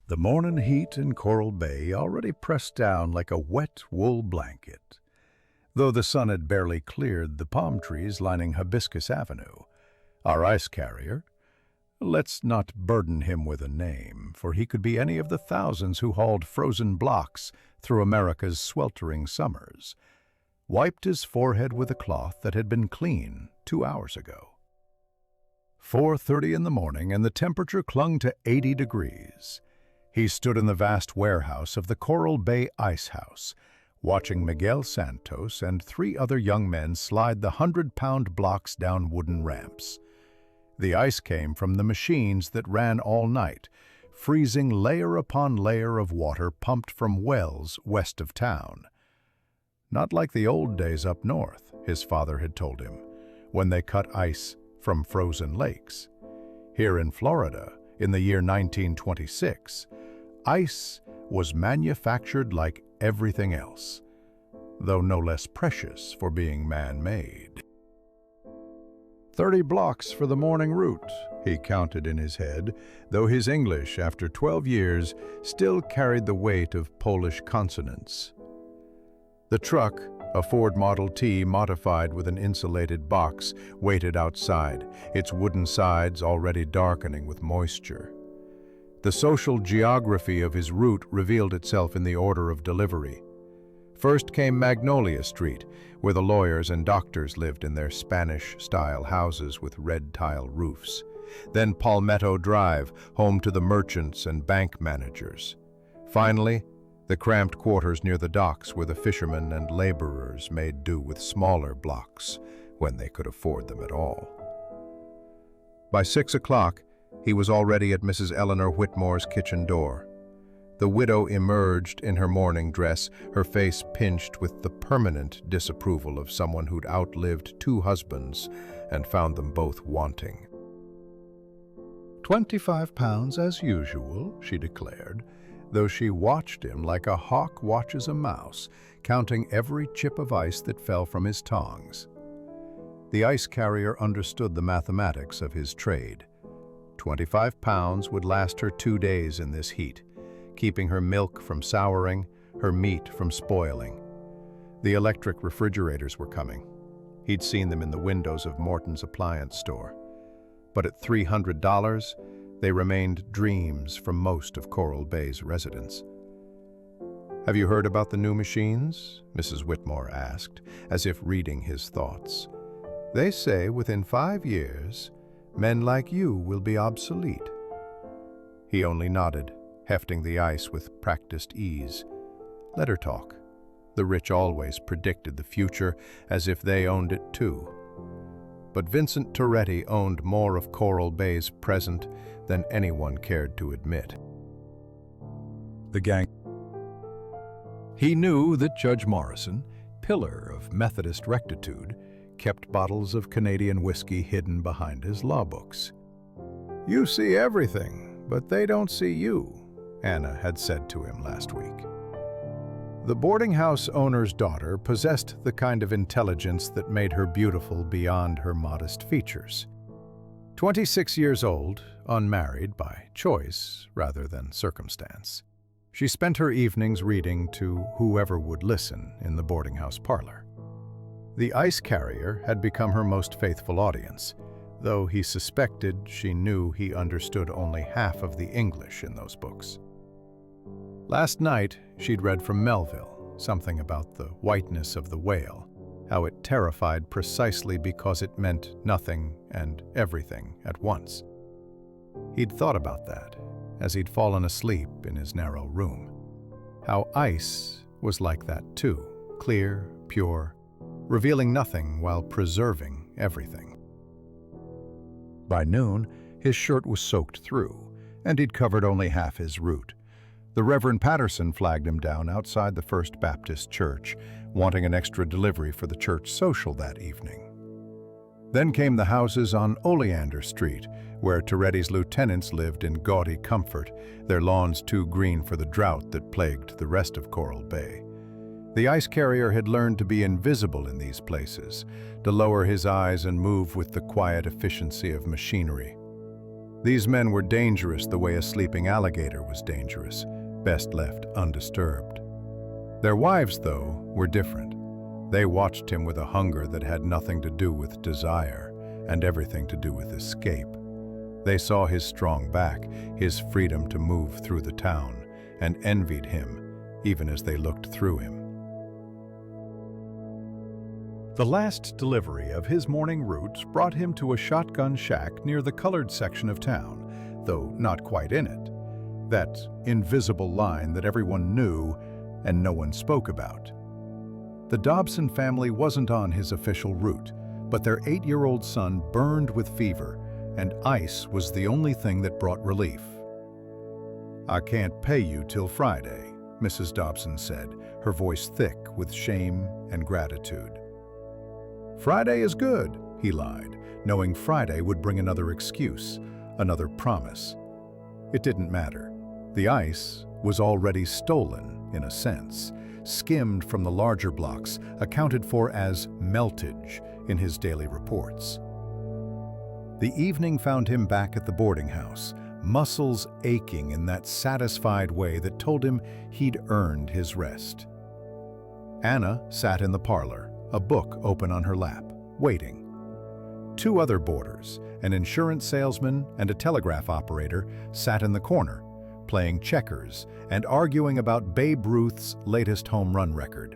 The morning heat in Coral Bay already pressed down like a wet wool blanket. Though the sun had barely cleared the palm trees lining Hibiscus Avenue, our ice carrier, let's not burden him with a name, for he could be any of the thousands who hauled frozen blocks through America's sweltering summers, wiped his forehead with a cloth that had been clean 2 hours ago. 4:30 in the morning, and the temperature clung to 80 degrees. He stood in the vast warehouse of the Coral Bay Ice House, watching Miguel Santos and 3 other young men slide the 100-pound blocks down wooden ramps. The ice came from the machines that ran all night, freezing layer upon layer of water pumped from wells west of town. Not like the old days up north, his father had told him, when they cut ice from frozen lakes. Here in Florida, in the year 1926, ice was manufactured like everything else, though no less precious for being man-made. 30 blocks for the morning route, he counted in his head, though his English, after 12 years, still carried the weight of Polish consonants. The truck, a Ford Model T modified with an insulated box, waited outside, its wooden sides already darkening with moisture. The social geography of his route revealed itself in the order of delivery. First came Magnolia Street, where the lawyers and doctors lived in their Spanish-style houses with red tile roofs. Then Palmetto Drive, home to the merchants and bank managers. Finally, the cramped quarters near the docks where the fishermen and laborers made do with smaller blocks when they could afford them at all. By 6 o'clock, he was already at Mrs. Eleanor Whitmore's kitchen door. The widow emerged in her mourning dress, her face pinched with the permanent disapproval of someone who'd outlived 2 husbands and found them both wanting. £25 as usual, she declared, though she watched him like a hawk watches a mouse, counting every chip of ice that fell from his tongs. The ice carrier understood the mathematics of his trade. £25 would last her 2 days in this heat, keeping her milk from souring, her meat from spoiling. The electric refrigerators were coming. He'd seen them in the windows of Morton's appliance store. But at $300, they remained dreams from most of Coral Bay's residents. "Have you heard about the new machines?" Mrs. Whitmore asked, as if reading his thoughts. "They say within 5 years, men like you will be obsolete." He only nodded, hefting the ice with practiced ease. Let her talk. The rich always predicted the future as if they owned it too. But Vincent Toretti owned more of Coral Bay's present than anyone cared to admit. The gang. He knew that Judge Morrison, pillar of Methodist rectitude, kept bottles of Canadian whiskey hidden behind his law books. "You see everything, but they don't see you," Anna had said to him last week. The boarding house owner's daughter possessed the kind of intelligence that made her beautiful beyond her modest features. 26 years old, unmarried by choice rather than circumstance, she spent her evenings reading to whoever would listen in the boarding house parlor. The ice carrier had become her most faithful audience, though he suspected she knew he understood only half of the English in those books. Last night, she'd read from Melville, something about the whiteness of the whale, how it terrified precisely because it meant nothing and everything at once. He'd thought about that as he'd fallen asleep in his narrow room. How ice was like that too, clear, pure, revealing nothing while preserving everything. By noon, his shirt was soaked through, and he'd covered only half his route. The Reverend Patterson flagged him down outside the First Baptist Church, wanting an extra delivery for the church social that evening. Then came the houses on Oleander Street, where Toretti's lieutenants lived in gaudy comfort, their lawns too green for the drought that plagued the rest of Coral Bay. The ice carrier had learned to be invisible in these places, to lower his eyes and move with the quiet efficiency of machinery. These men were dangerous the way a sleeping alligator was dangerous, best left undisturbed. Their wives, though, were different. They watched him with a hunger that had nothing to do with desire and everything to do with escape. They saw his strong back, his freedom to move through the town, and envied him, even as they looked through him. The last delivery of his morning roots brought him to a shotgun shack near the colored section of town, though not quite in it. That invisible line that everyone knew and no one spoke about. The Dobson family wasn't on his official route, but their 8-year-old son burned with fever, and ice was the only thing that brought relief. "I can't pay you till Friday," Mrs. Dobson said, her voice thick with shame and gratitude. "Friday is good," he lied, knowing Friday would bring another excuse, another promise. It didn't matter. The ice was already stolen, in a sense, skimmed from the larger blocks, accounted for as meltage in his daily reports. The evening found him back at the boarding house, muscles aching in that satisfied way that told him he'd earned his rest. Anna sat in the parlor, a book open on her lap, waiting. 2 other boarders, an insurance salesman and a telegraph operator, sat in the corner, playing checkers and arguing about Babe Ruth's latest home run record.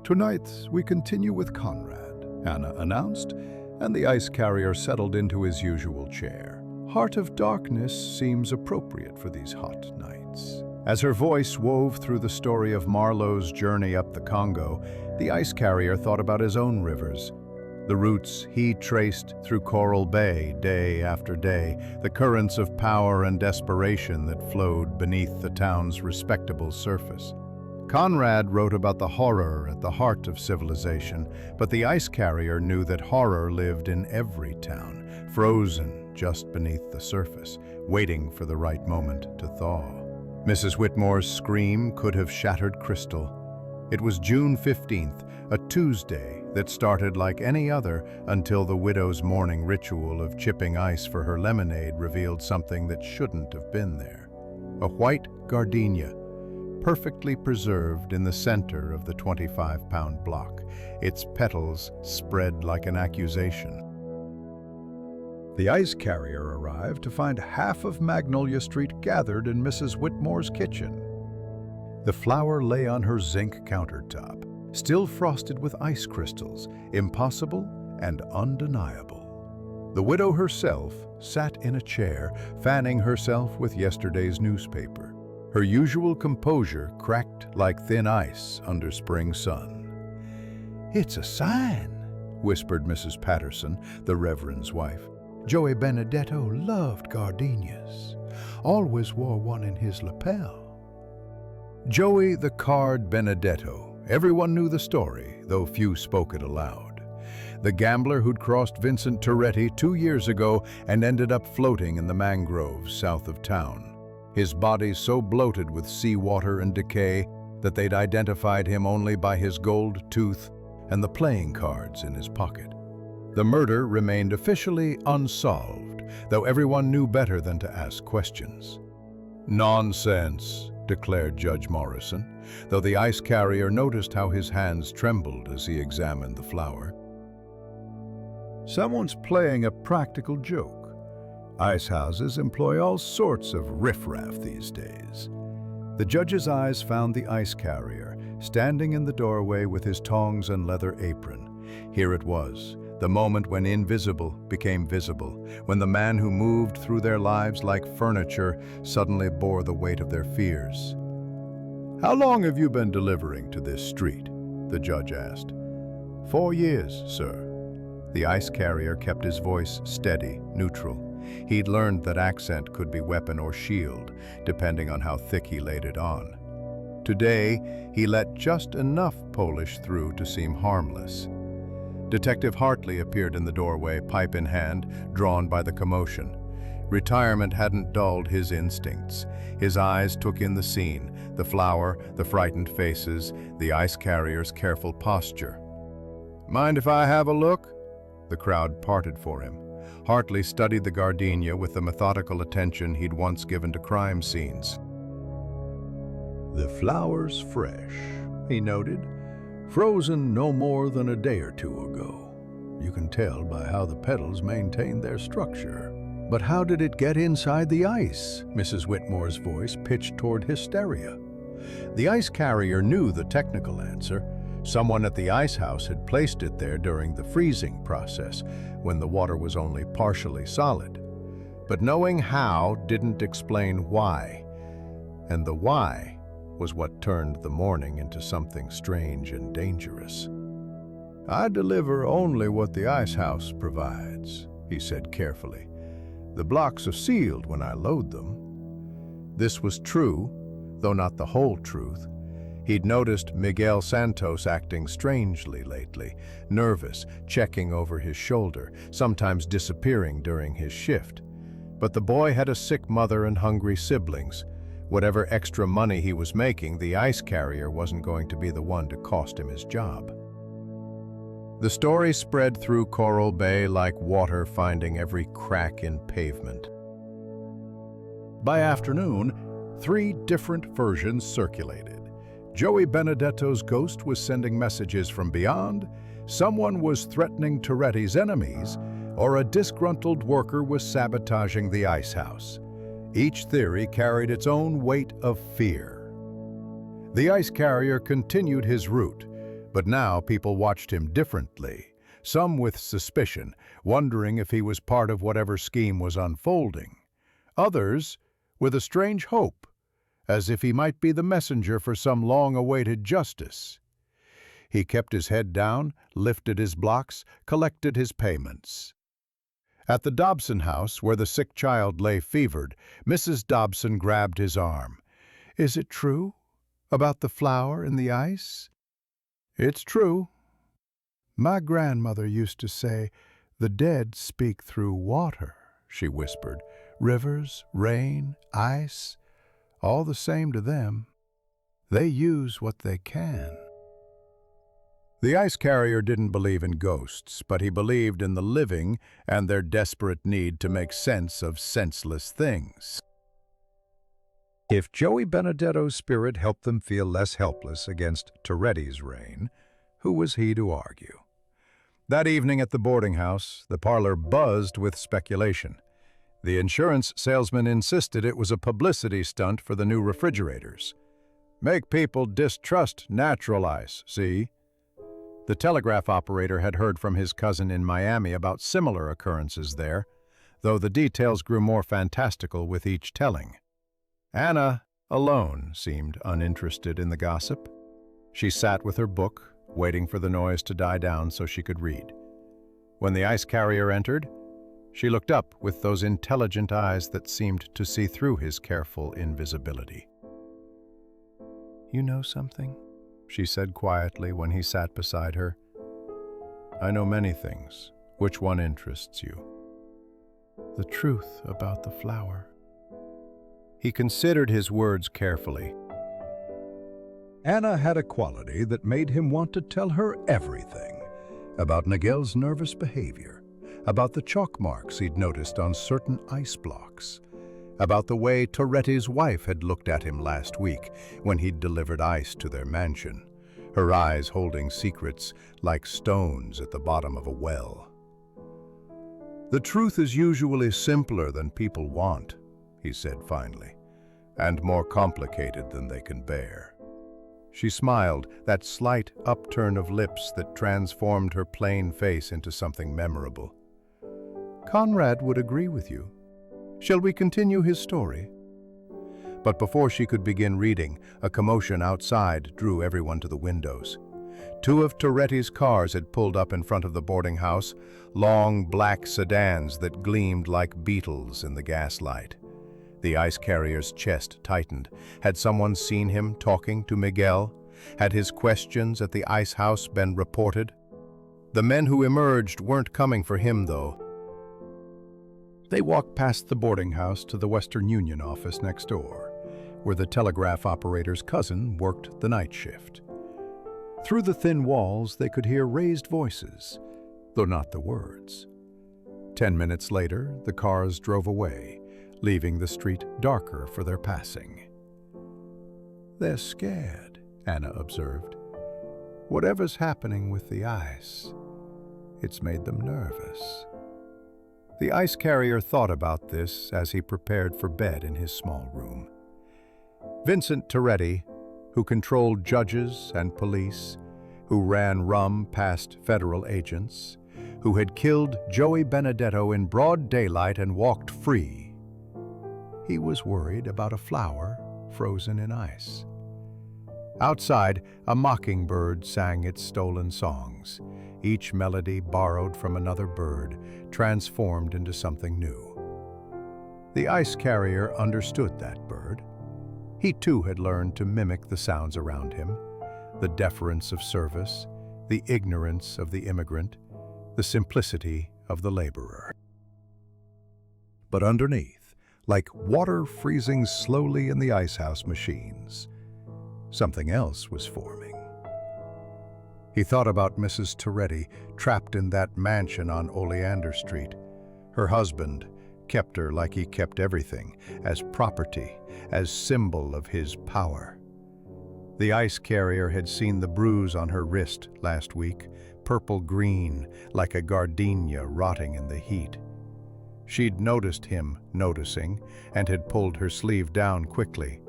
"Tonight we continue with Conrad," Anna announced, and the ice carrier settled into his usual chair. "Heart of Darkness seems appropriate for these hot nights." As her voice wove through the story of Marlowe's journey up the Congo, the ice carrier thought about his own rivers. The routes he traced through Coral Bay day after day, the currents of power and desperation that flowed beneath the town's respectable surface. Conrad wrote about the horror at the heart of civilization, but the ice carrier knew that horror lived in every town, frozen just beneath the surface, waiting for the right moment to thaw. Mrs. Whitmore's scream could have shattered crystal. It was June 15th, a Tuesday that started like any other until the widow's morning ritual of chipping ice for her lemonade revealed something that shouldn't have been there. A white gardenia, perfectly preserved in the center of the 25-pound block, its petals spread like an accusation. The ice carrier arrived to find half of Magnolia Street gathered in Mrs. Whitmore's kitchen. The flower lay on her zinc countertop, still frosted with ice crystals, impossible and undeniable. The widow herself sat in a chair, fanning herself with yesterday's newspaper. Her usual composure cracked like thin ice under spring sun. "It's a sign," whispered Mrs. Patterson, the Reverend's wife. "Joey Benedetto loved gardenias, always wore one in his lapel." Joey the Card Benedetto. Everyone knew the story, though few spoke it aloud. The gambler who'd crossed Vincent Toretti 2 years ago and ended up floating in the mangroves south of town. His body so bloated with seawater and decay that they'd identified him only by his gold tooth and the playing cards in his pocket. The murder remained officially unsolved, though everyone knew better than to ask questions. "Nonsense," declared Judge Morrison, though the ice carrier noticed how his hands trembled as he examined the flower. "Someone's playing a practical joke. Ice houses employ all sorts of riffraff these days." The judge's eyes found the ice carrier, standing in the doorway with his tongs and leather apron. Here it was, the moment when invisible became visible, when the man who moved through their lives like furniture suddenly bore the weight of their fears. "How long have you been delivering to this street?" the judge asked. 4 years, sir." The ice carrier kept his voice steady, neutral. He'd learned that accent could be weapon or shield, depending on how thick he laid it on. Today, he let just enough Polish through to seem harmless. Detective Hartley appeared in the doorway, pipe in hand, drawn by the commotion. Retirement hadn't dulled his instincts. His eyes took in the scene, the flower, the frightened faces, the ice carrier's careful posture. "Mind if I have a look?" The crowd parted for him. Hartley studied the gardenia with the methodical attention he'd once given to crime scenes. "The flower's fresh," he noted, "frozen no more than a day or two ago. You can tell by how the petals maintain their structure." "But how did it get inside the ice?" Mrs. Whitmore's voice pitched toward hysteria. The ice carrier knew the technical answer. Someone at the ice house had placed it there during the freezing process, when the water was only partially solid. But knowing how didn't explain why. And the why was what turned the morning into something strange and dangerous. "I deliver only what the ice house provides," he said carefully. "The blocks are sealed when I load them." This was true, though not the whole truth. He'd noticed Miguel Santos acting strangely lately, nervous, checking over his shoulder, sometimes disappearing during his shift. But the boy had a sick mother and hungry siblings. Whatever extra money he was making, the ice carrier wasn't going to be the one to cost him his job. The story spread through Coral Bay like water finding every crack in pavement. By afternoon, 3 different versions circulated. Joey Benedetto's ghost was sending messages from beyond, someone was threatening Toretti's enemies, or a disgruntled worker was sabotaging the ice house. Each theory carried its own weight of fear. The ice carrier continued his route, but now people watched him differently, some with suspicion, wondering if he was part of whatever scheme was unfolding. Others with a strange hope, as if he might be the messenger for some long-awaited justice. He kept his head down, lifted his blocks, collected his payments. At the Dobson house, where the sick child lay fevered, Mrs. Dobson grabbed his arm. "Is it true? About the flower in the ice?" "It's true. My grandmother used to say, 'The dead speak through water,'" she whispered. "Rivers, rain, ice, all the same to them. They use what they can." The ice carrier didn't believe in ghosts, but he believed in the living and their desperate need to make sense of senseless things. If Joey Benedetto's spirit helped them feel less helpless against Toretti's reign, who was he to argue? That evening at the boarding house, the parlor buzzed with speculation. The insurance salesman insisted it was a publicity stunt for the new refrigerators. "Make people distrust natural ice, see?" The telegraph operator had heard from his cousin in Miami about similar occurrences there, though the details grew more fantastical with each telling. Anna, alone, seemed uninterested in the gossip. She sat with her book, waiting for the noise to die down so she could read. When the ice carrier entered, she looked up with those intelligent eyes that seemed to see through his careful invisibility. "You know something?" she said quietly when he sat beside her. "I know many things. Which one interests you?" "The truth about the flower." He considered his words carefully. Anna had a quality that made him want to tell her everything. About Miguel's nervous behavior, about the chalk marks he'd noticed on certain ice blocks, about the way Toretti's wife had looked at him last week when he'd delivered ice to their mansion, her eyes holding secrets like stones at the bottom of a well. "The truth is usually simpler than people want," he said finally, "and more complicated than they can bear." She smiled, that slight upturn of lips that transformed her plain face into something memorable. "Conrad would agree with you. Shall we continue his story?" But before she could begin reading, a commotion outside drew everyone to the windows. 2 of Toretti's cars had pulled up in front of the boarding house, long black sedans that gleamed like beetles in the gaslight. The ice carrier's chest tightened. Had someone seen him talking to Miguel? Had his questions at the ice house been reported? The men who emerged weren't coming for him, though. They walked past the boarding house to the Western Union office next door, where the telegraph operator's cousin worked the night shift. Through the thin walls, they could hear raised voices, though not the words. 10 minutes later, the cars drove away, leaving the street darker for their passing. "They're scared," Anna observed. "Whatever's happening with the ice, it's made them nervous." The ice carrier thought about this as he prepared for bed in his small room. Vincent Toretti, who controlled judges and police, who ran rum past federal agents, who had killed Joey Benedetto in broad daylight and walked free. He was worried about a flower frozen in ice. Outside, a mockingbird sang its stolen songs, each melody borrowed from another bird, transformed into something new. The ice carrier understood that bird. He too had learned to mimic the sounds around him, the deference of service, the ignorance of the immigrant, the simplicity of the laborer. But underneath, like water freezing slowly in the icehouse machines, something else was forming. He thought about Mrs. Toretti, trapped in that mansion on Oleander Street. Her husband kept her like he kept everything, as property, as symbol of his power. The ice carrier had seen the bruise on her wrist last week, purple-green, like a gardenia rotting in the heat. She'd noticed him noticing and had pulled her sleeve down quickly,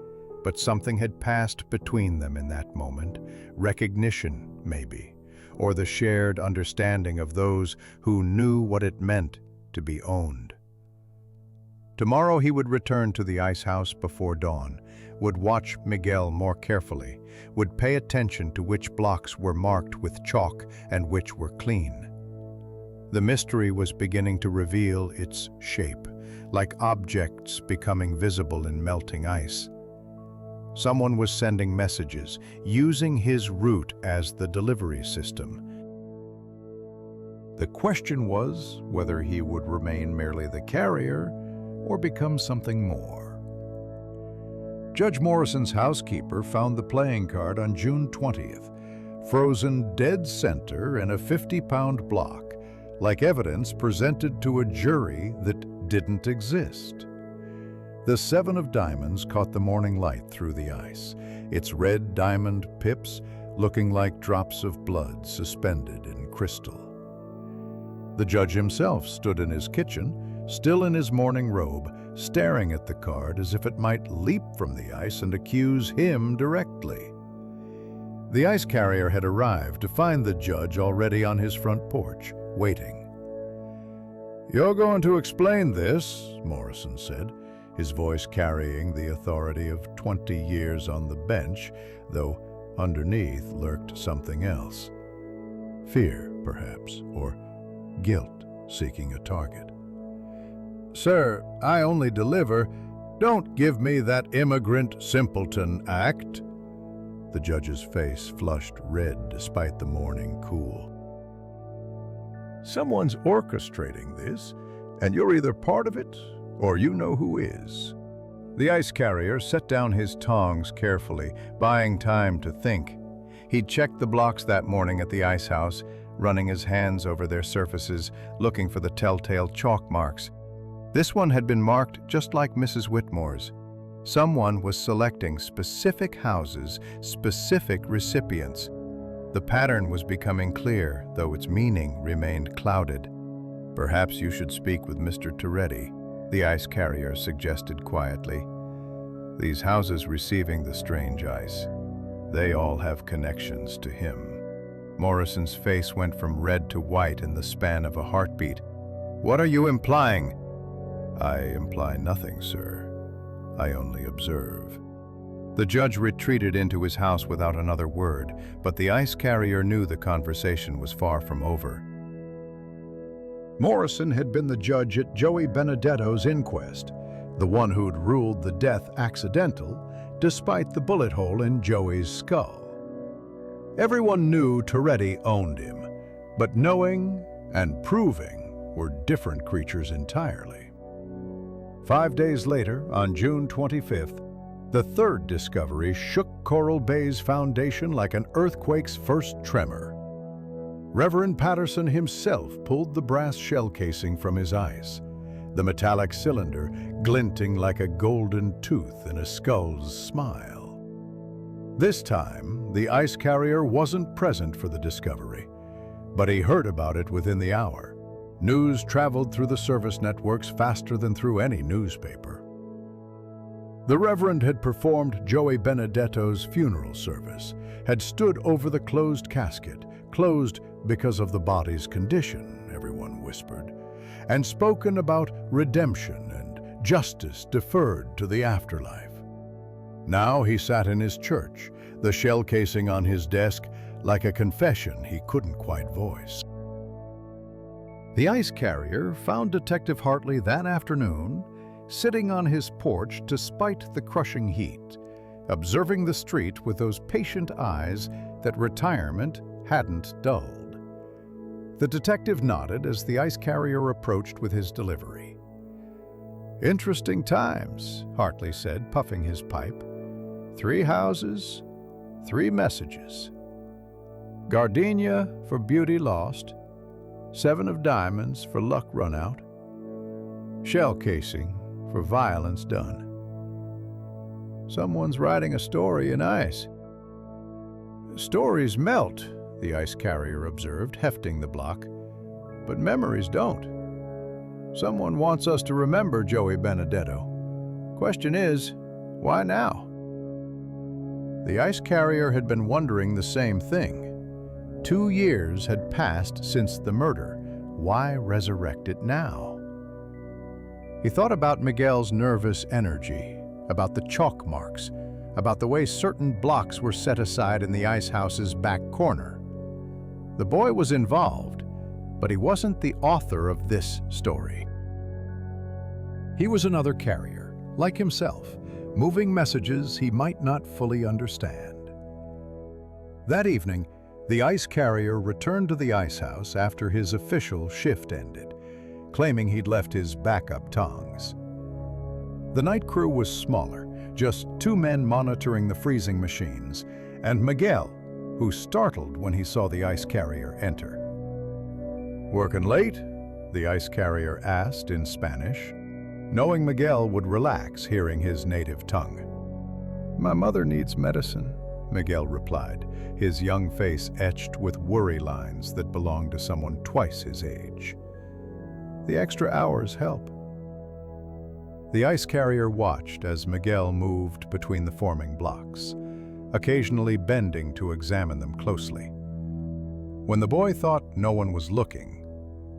but something had passed between them in that moment, recognition, maybe, or the shared understanding of those who knew what it meant to be owned. Tomorrow he would return to the ice house before dawn, would watch Miguel more carefully, would pay attention to which blocks were marked with chalk and which were clean. The mystery was beginning to reveal its shape, like objects becoming visible in melting ice. Someone was sending messages, using his route as the delivery system. The question was whether he would remain merely the carrier or become something more. Judge Morrison's housekeeper found the playing card on June 20th, frozen dead center in a 50-pound block, like evidence presented to a jury that didn't exist. The 7 of diamonds caught the morning light through the ice, its red diamond pips looking like drops of blood suspended in crystal. The judge himself stood in his kitchen, still in his morning robe, staring at the card as if it might leap from the ice and accuse him directly. The ice carrier had arrived to find the judge already on his front porch, waiting. "You're going to explain this," Morrison said, his voice carrying the authority of 20 years on the bench, though underneath lurked something else. Fear, perhaps, or guilt seeking a target. "Sir, I only deliver. Don't give me that immigrant simpleton act." The judge's face flushed red despite the morning cool. "Someone's orchestrating this, and you're either part of it or you know who is." The ice carrier set down his tongs carefully, buying time to think. He'd checked the blocks that morning at the ice house, running his hands over their surfaces, looking for the telltale chalk marks. This one had been marked just like Mrs. Whitmore's. Someone was selecting specific houses, specific recipients. The pattern was becoming clear, though its meaning remained clouded. "Perhaps you should speak with Mr. Toretti," the ice carrier suggested quietly. "These houses receiving the strange ice, they all have connections to him." Morrison's face went from red to white in the span of a heartbeat. "What are you implying?" "I imply nothing, sir. I only observe." The judge retreated into his house without another word, but the ice carrier knew the conversation was far from over. Morrison had been the judge at Joey Benedetto's inquest, the one who'd ruled the death accidental, despite the bullet hole in Joey's skull. Everyone knew Toretti owned him, but knowing and proving were different creatures entirely. 5 days later, on June 25th, the third discovery shook Coral Bay's foundation like an earthquake's first tremor. Reverend Patterson himself pulled the brass shell casing from his ice, the metallic cylinder glinting like a golden tooth in a skull's smile. This time, the ice carrier wasn't present for the discovery, but he heard about it within the hour. News traveled through the service networks faster than through any newspaper. The Reverend had performed Joey Benedetto's funeral service, had stood over the closed casket, closed because of the body's condition, everyone whispered, and spoken about redemption and justice deferred to the afterlife. Now he sat in his church, the shell casing on his desk like a confession he couldn't quite voice. The ice carrier found Detective Hartley that afternoon sitting on his porch despite the crushing heat, observing the street with those patient eyes that retirement hadn't dulled. The detective nodded as the ice carrier approached with his delivery. "Interesting times," Hartley said, puffing his pipe. "3 houses, 3 messages. Gardenia for beauty lost, 7 of diamonds for luck run out, shell casing for violence done. Someone's writing a story in ice." "Stories melt," the ice carrier observed, hefting the block, "but memories don't. Someone wants us to remember Joey Benedetto. Question is, why now?" The ice carrier had been wondering the same thing. 2 years had passed since the murder. Why resurrect it now? He thought about Miguel's nervous energy, about the chalk marks, about the way certain blocks were set aside in the ice house's back corner. The boy was involved, but he wasn't the author of this story. He was another carrier, like himself, moving messages he might not fully understand. That evening, the ice carrier returned to the ice house after his official shift ended, claiming he'd left his backup tongs. The night crew was smaller, just 2 men monitoring the freezing machines, and Miguel, who startled when he saw the ice carrier enter. "Working late?" the ice carrier asked in Spanish, knowing Miguel would relax hearing his native tongue. "My mother needs medicine," Miguel replied, his young face etched with worry lines that belonged to someone twice his age. "The extra hours help." The ice carrier watched as Miguel moved between the forming blocks, occasionally bending to examine them closely. When the boy thought no one was looking,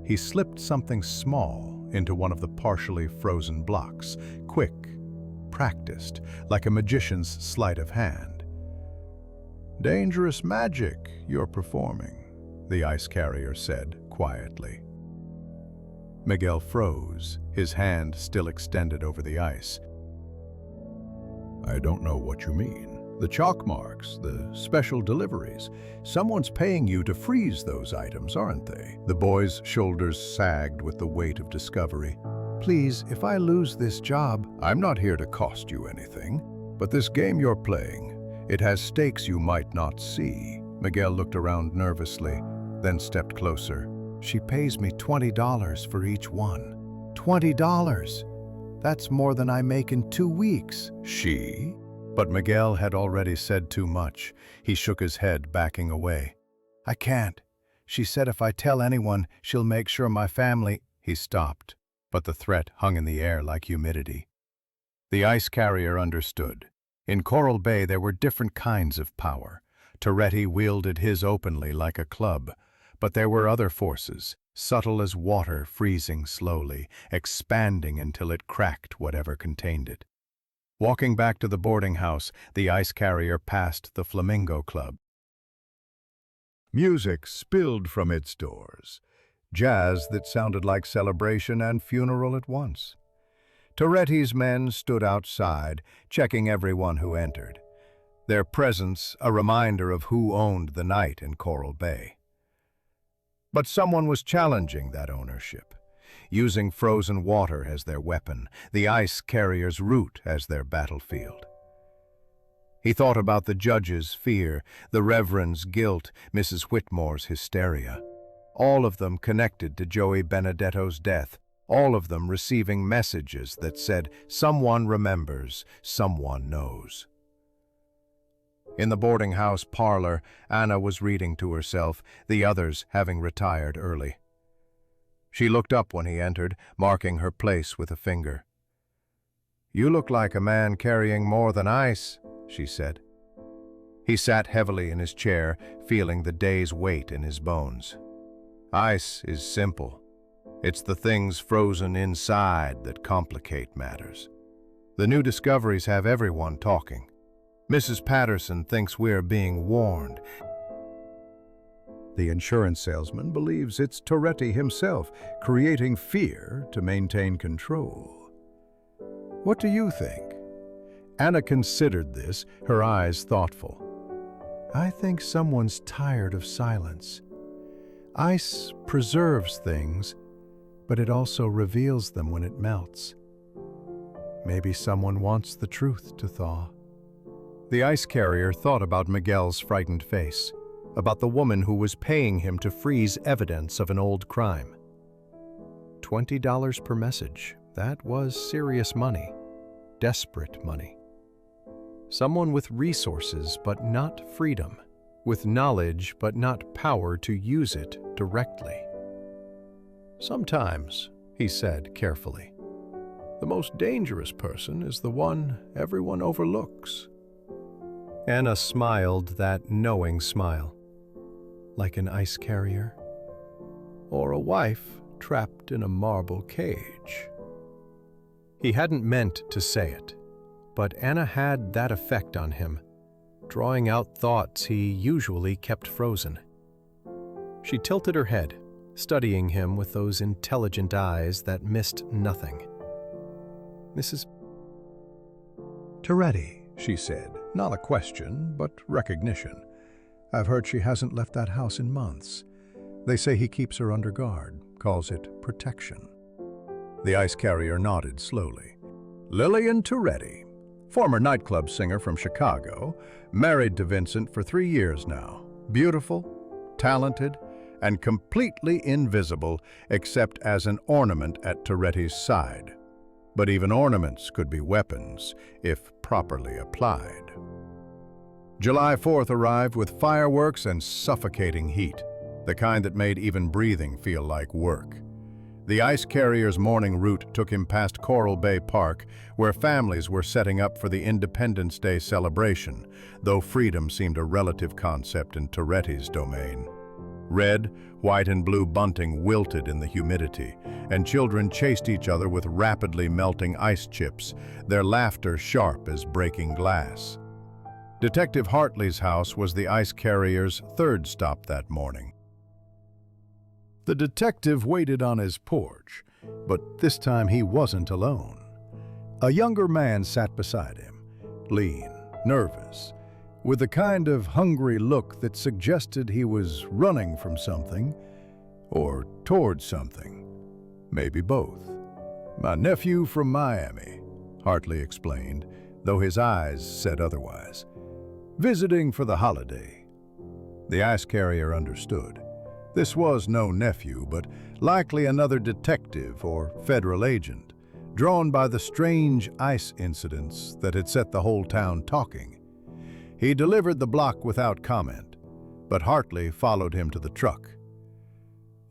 he slipped something small into one of the partially frozen blocks, quick, practiced, like a magician's sleight of hand. "Dangerous magic you're performing," the ice carrier said quietly. Miguel froze, his hand still extended over the ice. "I don't know what you mean. The chalk marks, the special deliveries. Someone's paying you to freeze those items, aren't they?" The boy's shoulders sagged with the weight of discovery. "Please, if I lose this job..." "I'm not here to cost you anything, but this game you're playing, it has stakes you might not see." Miguel looked around nervously, then stepped closer. "She pays me $20 for each one." $20! That's more than I make in 2 weeks. "She?" But Miguel had already said too much. He shook his head, backing away. "I can't. She said if I tell anyone, she'll make sure my family..." He stopped, but the threat hung in the air like humidity. The ice carrier understood. In Coral Bay there were different kinds of power. Toretti wielded his openly like a club. But there were other forces, subtle as water freezing slowly, expanding until it cracked whatever contained it. Walking back to the boarding house, the ice carrier passed the Flamingo Club. Music spilled from its doors, jazz that sounded like celebration and funeral at once. Toretti's men stood outside, checking everyone who entered, their presence a reminder of who owned the night in Coral Bay. But someone was challenging that ownership, using frozen water as their weapon, the ice carrier's route as their battlefield. He thought about the judge's fear, the reverend's guilt, Mrs. Whitmore's hysteria. All of them connected to Joey Benedetto's death, all of them receiving messages that said, someone remembers, someone knows. In the boarding house parlor, Anna was reading to herself, the others having retired early. She looked up when he entered, marking her place with a finger. "You look like a man carrying more than ice," she said. He sat heavily in his chair, feeling the day's weight in his bones. Ice is simple. It's the things frozen inside that complicate matters. The new discoveries have everyone talking. Mrs. Patterson thinks we're being warned. The insurance salesman believes it's Toretti himself, creating fear to maintain control. What do you think? Anna considered this, her eyes thoughtful. I think someone's tired of silence. Ice preserves things, but it also reveals them when it melts. Maybe someone wants the truth to thaw. The ice carrier thought about Miguel's frightened face, about the woman who was paying him to freeze evidence of an old crime. $20 per message. That was serious money. Desperate money. Someone with resources but not freedom, with knowledge but not power to use it directly. Sometimes, he said carefully, the most dangerous person is the one everyone overlooks. Anna smiled that knowing smile, like an ice carrier, or a wife trapped in a marble cage. He hadn't meant to say it, but Anna had that effect on him, drawing out thoughts he usually kept frozen. She tilted her head, studying him with those intelligent eyes that missed nothing. Mrs. Toretti, she said, not a question, but recognition. I've heard she hasn't left that house in months. They say he keeps her under guard, calls it protection. The ice carrier nodded slowly. Lillian Toretti, former nightclub singer from Chicago, married to Vincent for 3 years now. Beautiful, talented, and completely invisible except as an ornament at Toretti's side. But even ornaments could be weapons if properly applied. July 4th arrived with fireworks and suffocating heat, the kind that made even breathing feel like work. The ice carrier's morning route took him past Coral Bay Park, where families were setting up for the Independence Day celebration, though freedom seemed a relative concept in Toretti's domain. Red, white, and blue bunting wilted in the humidity, and children chased each other with rapidly melting ice chips, their laughter sharp as breaking glass. Detective Hartley's house was the ice carrier's third stop that morning. The detective waited on his porch, but this time he wasn't alone. A younger man sat beside him, lean, nervous, with a kind of hungry look that suggested he was running from something or towards something, maybe both. My nephew from Miami, Hartley explained, though his eyes said otherwise. Visiting for the holiday. The ice carrier understood. This was no nephew, but likely another detective or federal agent, drawn by the strange ice incidents that had set the whole town talking. He delivered the block without comment, but Hartley followed him to the truck.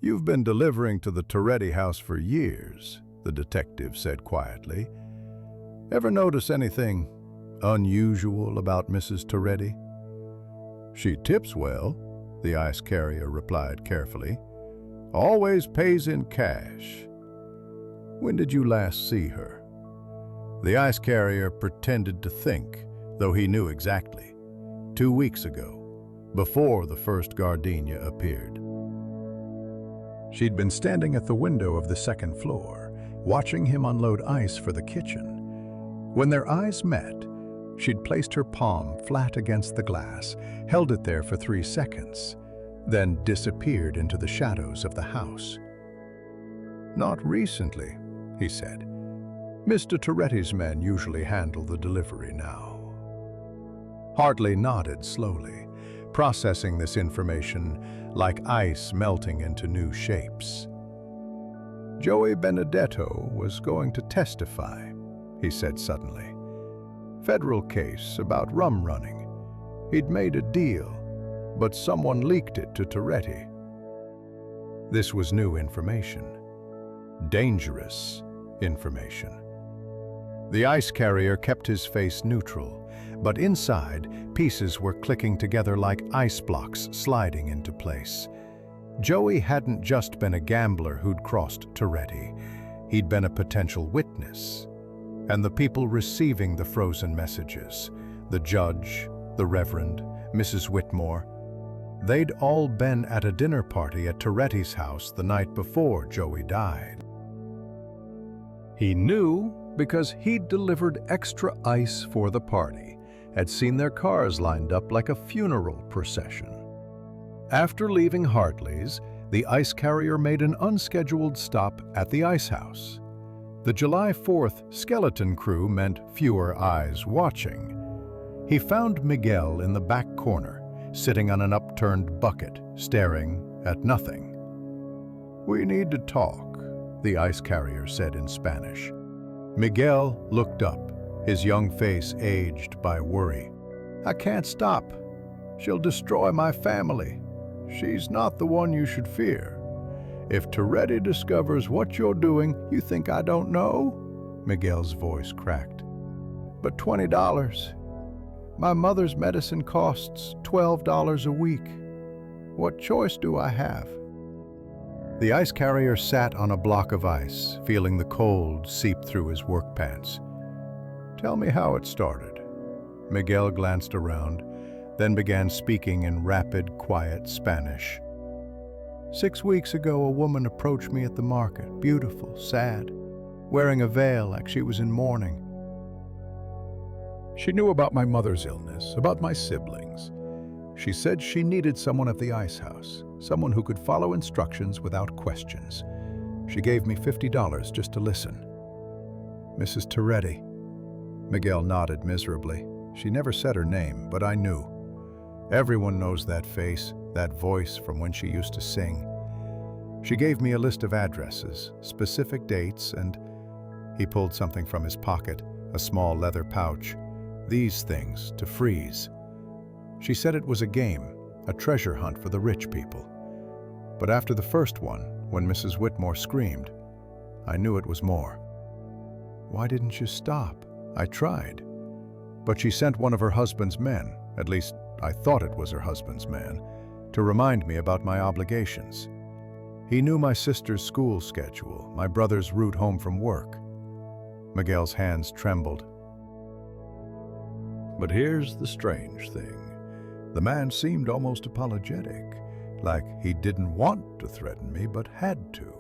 You've been delivering to the Toretti house for years, the detective said quietly. Ever notice anything unusual about Mrs. Toretti? She tips well, the ice carrier replied carefully. Always pays in cash. When did you last see her? The ice carrier pretended to think, though he knew exactly. 2 weeks ago, before the first gardenia appeared. She'd been standing at the window of the second floor, watching him unload ice for the kitchen. When their eyes met, she'd placed her palm flat against the glass, held it there for 3 seconds, then disappeared into the shadows of the house. Not recently, he said. Mr. Toretti's men usually handle the delivery now. Hartley nodded slowly, processing this information like ice melting into new shapes. Joey Benedetto was going to testify, he said suddenly. Federal case about rum running. He'd made a deal, but someone leaked it to Toretti. This was new information. Dangerous information. The ice carrier kept his face neutral, but inside, pieces were clicking together like ice blocks sliding into place. Joey hadn't just been a gambler who'd crossed Toretti. He'd been a potential witness. And the people receiving the frozen messages, the judge, the Reverend, Mrs. Whitmore, they'd all been at a dinner party at Toretti's house the night before Joey died. He knew because he'd delivered extra ice for the party, had seen their cars lined up like a funeral procession. After leaving Hartley's, the ice carrier made an unscheduled stop at the ice house. The July 4th skeleton crew meant fewer eyes watching. He found Miguel in the back corner, sitting on an upturned bucket, staring at nothing. "We need to talk," the ice carrier said in Spanish. Miguel looked up, his young face aged by worry. "I can't stop. She'll destroy my family. She's not the one you should fear. If Toretti discovers what you're doing, you think I don't know?" Miguel's voice cracked. "But $20. My mother's medicine costs $12 a week. What choice do I have?" The ice carrier sat on a block of ice, feeling the cold seep through his work pants. "Tell me how it started." Miguel glanced around, then began speaking in rapid, quiet Spanish. 6 weeks ago, a woman approached me at the market, beautiful, sad, wearing a veil like she was in mourning. She knew about my mother's illness, about my siblings. She said she needed someone at the ice house, someone who could follow instructions without questions. She gave me $50 just to listen. "Mrs. Toretti." Miguel nodded miserably. She never said her name, but I knew. Everyone knows that face, that voice from when she used to sing. She gave me a list of addresses, specific dates, and he pulled something from his pocket, a small leather pouch. These things to freeze. She said it was a game, a treasure hunt for the rich people. But after the first one, when Mrs. Whitmore screamed, I knew it was more. "Why didn't you stop?" I tried. But she sent one of her husband's men, at least I thought it was her husband's man, to remind me about my obligations. He knew my sister's school schedule, my brother's route home from work. Miguel's hands trembled. But here's the strange thing. The man seemed almost apologetic, like he didn't want to threaten me but had to.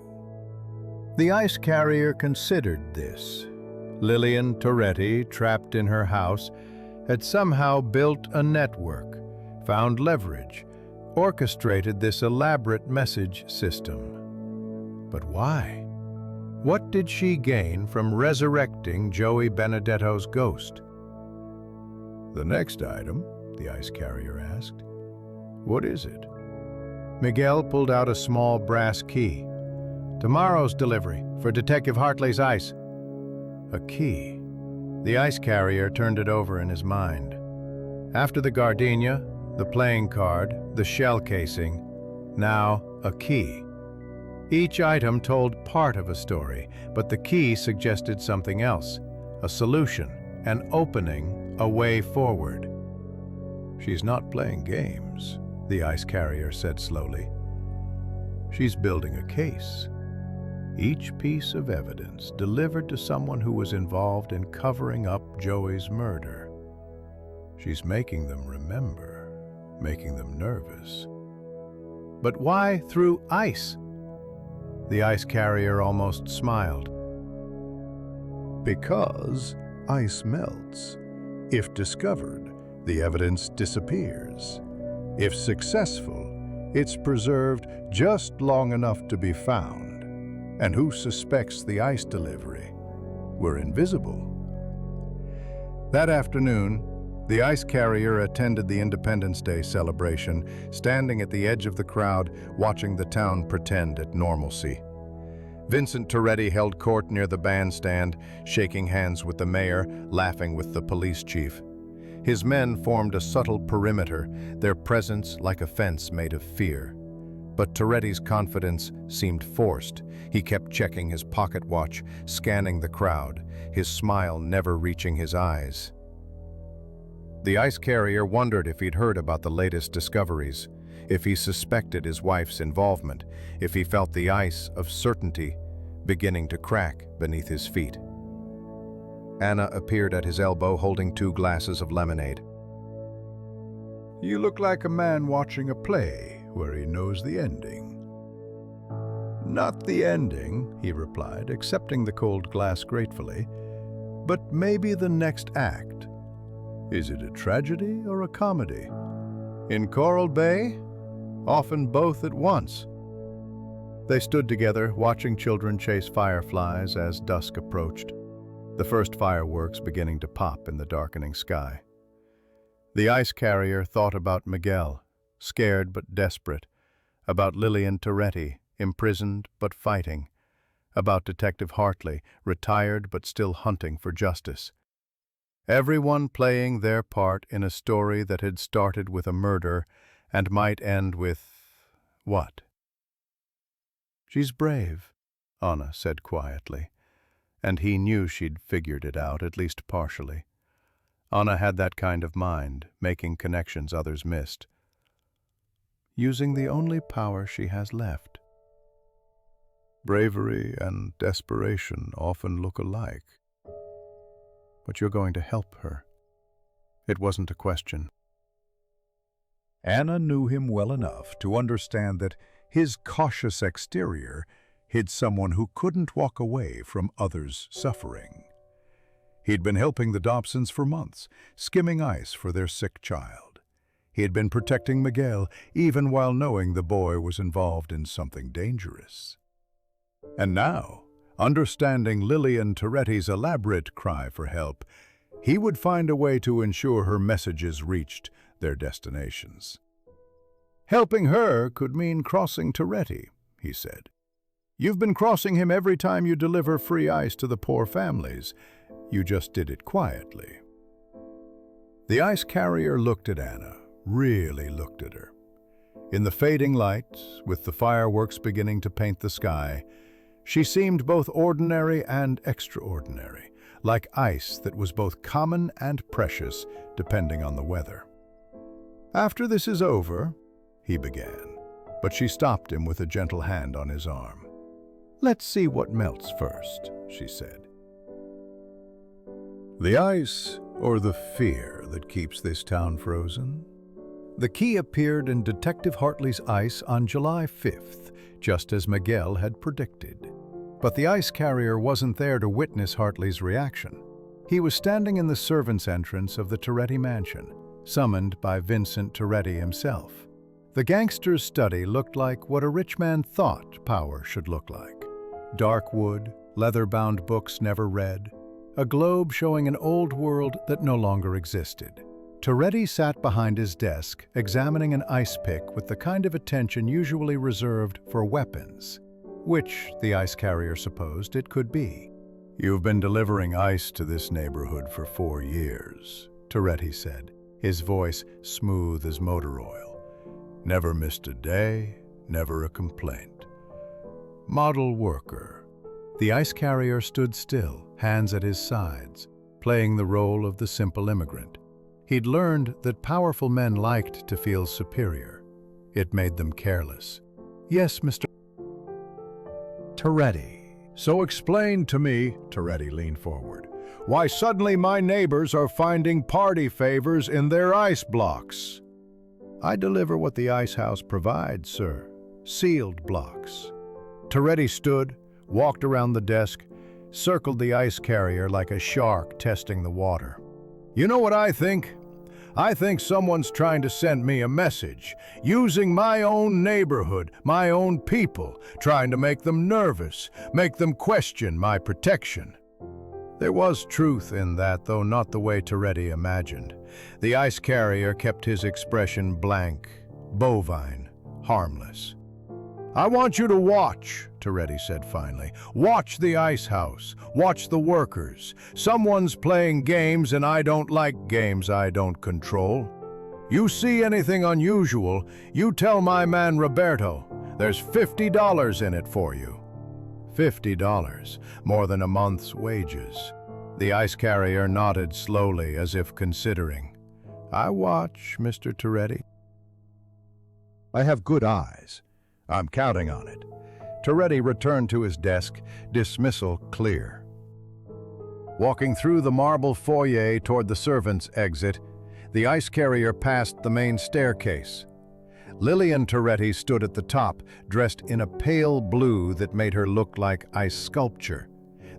The ice carrier considered this. Lillian Toretti, trapped in her house, had somehow built a network, found leverage, orchestrated this elaborate message system. But why? What did she gain from resurrecting Joey Benedetto's ghost? "The next item," the ice carrier asked. "What is it?" Miguel pulled out a small brass key. "Tomorrow's delivery for Detective Hartley's ice." A key. The ice carrier turned it over in his mind. After the gardenia, the playing card, the shell casing, now a key. Each item told part of a story, but the key suggested something else, a solution, an opening, a way forward. "She's not playing games," the ice carrier said slowly. "She's building a case. Each piece of evidence delivered to someone who was involved in covering up Joey's murder. She's making them remember, making them nervous." "But why through ice?" The ice carrier almost smiled. "Because ice melts. If discovered, the evidence disappears. If successful, it's preserved just long enough to be found. And who suspects the ice delivery? We're invisible." That afternoon, The ice carrier attended the Independence Day celebration, standing at the edge of the crowd, watching the town pretend at normalcy. Vincent Toretti held court near the bandstand, shaking hands with the mayor, laughing with the police chief. His men formed a subtle perimeter, their presence like a fence made of fear. But Toretti's confidence seemed forced. He kept checking his pocket watch, scanning the crowd, his smile never reaching his eyes. The ice carrier wondered if he'd heard about the latest discoveries, if he suspected his wife's involvement, if he felt the ice of certainty beginning to crack beneath his feet. Anna appeared at his elbow holding 2 glasses of lemonade. You look like a man watching a play where he knows the ending. Not the ending, he replied, accepting the cold glass gratefully, but maybe the next act. Is it a tragedy or a comedy? In Coral Bay? Often both at once. They stood together, watching children chase fireflies as dusk approached, the first fireworks beginning to pop in the darkening sky. The ice carrier thought about Miguel, scared but desperate, about Lillian Toretti, imprisoned but fighting, about Detective Hartley, retired but still hunting for justice. Everyone playing their part in a story that had started with a murder and might end with what? She's brave, Anna said quietly, and he knew she'd figured it out, at least partially. Anna had that kind of mind, making connections others missed. Using the only power she has left. Bravery and desperation often look alike. But you're going to help her. It wasn't a question. Anna knew him well enough to understand that his cautious exterior hid someone who couldn't walk away from others' suffering. He'd been helping the Dobsons for months, skimming ice for their sick child. He had been protecting Miguel, even while knowing the boy was involved in something dangerous. And now, understanding Lillian Toretti's elaborate cry for help, he would find a way to ensure her messages reached their destinations. Helping her could mean crossing Toretti, he said. You've been crossing him every time you deliver free ice to the poor families. You just did it quietly. The ice carrier looked at Anna, really looked at her. In the fading light, with the fireworks beginning to paint the sky, she seemed both ordinary and extraordinary, like ice that was both common and precious, depending on the weather. After this is over, he began, but she stopped him with a gentle hand on his arm. Let's see what melts first, she said. The ice or the fear that keeps this town frozen? The key appeared in Detective Hartley's ice on July 5th, just as Miguel had predicted. But the ice carrier wasn't there to witness Hartley's reaction. He was standing in the servants' entrance of the Toretti mansion, summoned by Vincent Toretti himself. The gangster's study looked like what a rich man thought power should look like. Dark wood, leather-bound books never read, a globe showing an old world that no longer existed. Toretti sat behind his desk, examining an ice pick with the kind of attention usually reserved for weapons, which the ice carrier supposed it could be. You've been delivering ice to this neighborhood for 4 years, Toretti said, his voice smooth as motor oil. Never missed a day, never a complaint. Model worker. The ice carrier stood still, hands at his sides, playing the role of the simple immigrant. He'd learned that powerful men liked to feel superior. It made them careless. Yes, Mr. Toretti. So explain to me, Toretti leaned forward, why suddenly my neighbors are finding party favors in their ice blocks. I deliver what the ice house provides, sir. Sealed blocks. Toretti stood, walked around the desk, circled the ice carrier like a shark testing the water. You know what I think? I think someone's trying to send me a message, using my own neighborhood, my own people, trying to make them nervous, make them question my protection. There was truth in that, though not the way Toretti imagined. The ice carrier kept his expression blank, bovine, harmless. "I want you to watch," Toretti said finally. "Watch the ice house. Watch the workers. Someone's playing games, and I don't like games I don't control. You see anything unusual, you tell my man Roberto. There's $50 in it for you." $50, more than a month's wages. The ice carrier nodded slowly, as if considering. "I watch, Mr. Toretti." I have good eyes. I'm counting on it. Toretti returned to his desk, dismissal clear. Walking through the marble foyer toward the servants' exit, the ice carrier passed the main staircase. Lillian Toretti stood at the top, dressed in a pale blue that made her look like ice sculpture.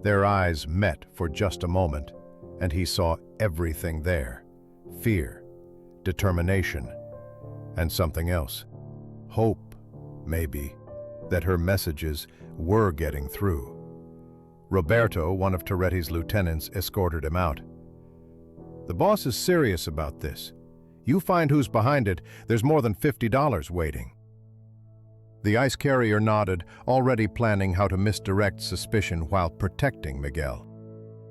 Their eyes met for just a moment, and he saw everything there. Fear, determination, and something else. Hope, maybe, that her messages were getting through. Roberto, one of Toretti's lieutenants, escorted him out. "The boss is serious about this. You find who's behind it, there's more than $50 waiting." The ice carrier nodded, already planning how to misdirect suspicion while protecting Miguel.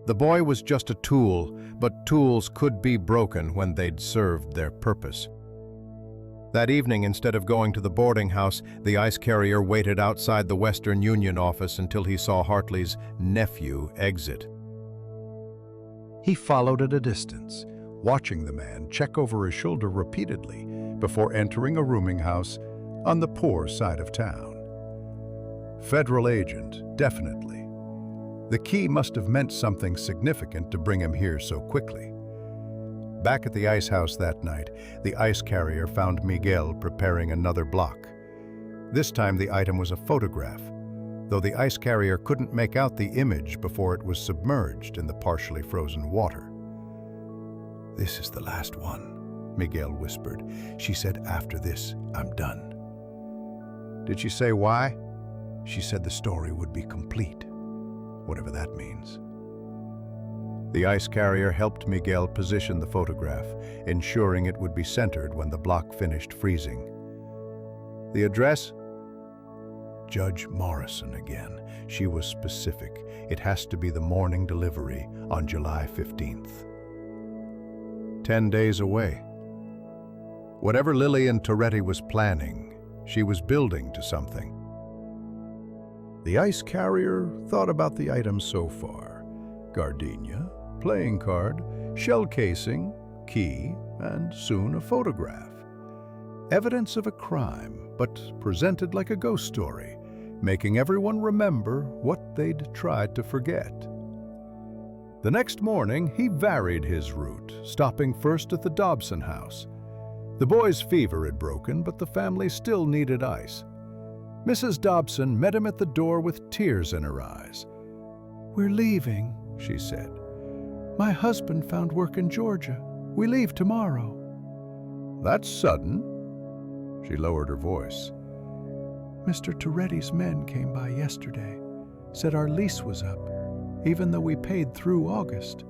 The boy was just a tool, but tools could be broken when they'd served their purpose. That evening, instead of going to the boarding house, the ice carrier waited outside the Western Union office until he saw Hartley's nephew exit. He followed at a distance, watching the man check over his shoulder repeatedly before entering a rooming house on the poor side of town. Federal agent, definitely. The key must have meant something significant to bring him here so quickly. Back at the ice house that night, the ice carrier found Miguel preparing another block. This time the item was a photograph, though the ice carrier couldn't make out the image before it was submerged in the partially frozen water. "This is the last one," Miguel whispered. "She said after this, I'm done." "Did she say why?" "She said the story would be complete, whatever that means." The ice carrier helped Miguel position the photograph, ensuring it would be centered when the block finished freezing. "The address?" "Judge Morrison again. She was specific. It has to be the morning delivery on July 15th. 10 days away. Whatever Lillian Toretti was planning, she was building to something. The ice carrier thought about the items so far. Gardenia, playing card, shell casing, key, and soon a photograph. Evidence of a crime, but presented like a ghost story, making everyone remember what they'd tried to forget. The next morning, he varied his route, stopping first at the Dobson house. The boy's fever had broken, but the family still needed ice. Mrs. Dobson met him at the door with tears in her eyes. "We're leaving," she said. "My husband found work in Georgia. We leave tomorrow." "That's sudden." She lowered her voice. "Mr. Toretti's men came by yesterday. Said our lease was up, even though we paid through August.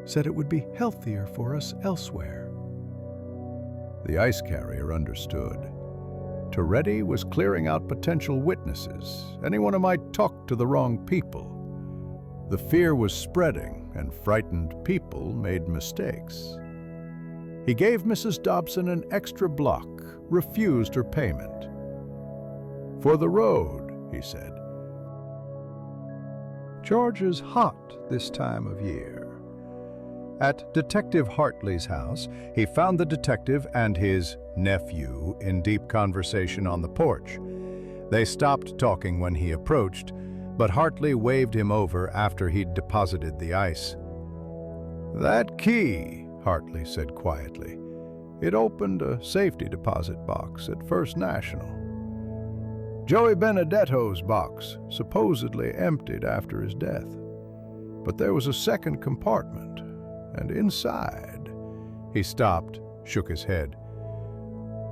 Said it would be healthier for us elsewhere." The ice carrier understood. Toretti was clearing out potential witnesses, anyone who might talk to the wrong people. The fear was spreading, and frightened people made mistakes. He gave Mrs. Dobson an extra block, refused her payment. "For the road," he said. Georgia's hot this time of year. At Detective Hartley's house, he found the detective and his nephew in deep conversation on the porch. They stopped talking when he approached, but Hartley waved him over after he'd deposited the ice. "That key," Hartley said quietly. "It opened a safety deposit box at First National. Joey Benedetto's box, supposedly emptied after his death. But there was a second compartment, and inside..." He stopped, shook his head.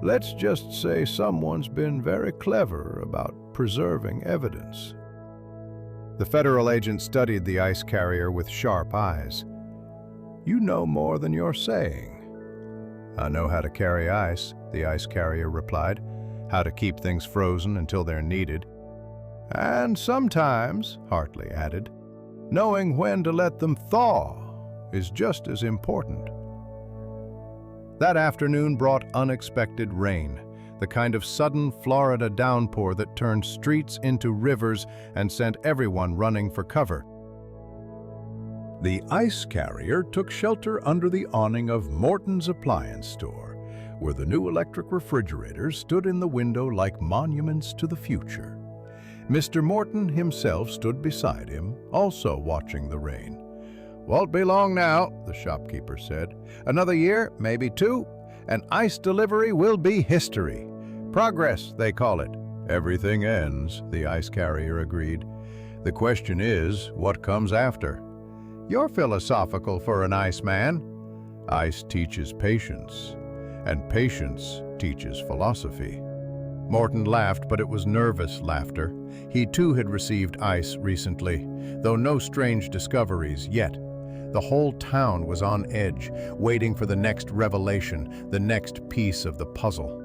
"Let's just say someone's been very clever about preserving evidence." The federal agent studied the ice carrier with sharp eyes. "You know more than you're saying." "I know how to carry ice," the ice carrier replied. "How to keep things frozen until they're needed." "And sometimes," Hartley added, "knowing when to let them thaw is just as important." That afternoon brought unexpected rain, the kind of sudden Florida downpour that turned streets into rivers and sent everyone running for cover. The ice carrier took shelter under the awning of Morton's appliance store, where the new electric refrigerators stood in the window like monuments to the future. Mr. Morton himself stood beside him, also watching the rain. "Won't be long now," the shopkeeper said. "Another year, maybe two, and ice delivery will be history. Progress, they call it." "Everything ends," the ice carrier agreed. "The question is, what comes after?" "You're philosophical for an Iceman." "Ice teaches patience, and patience teaches philosophy." Morton laughed, but it was nervous laughter. He too had received ice recently, though no strange discoveries yet. The whole town was on edge, waiting for the next revelation, the next piece of the puzzle.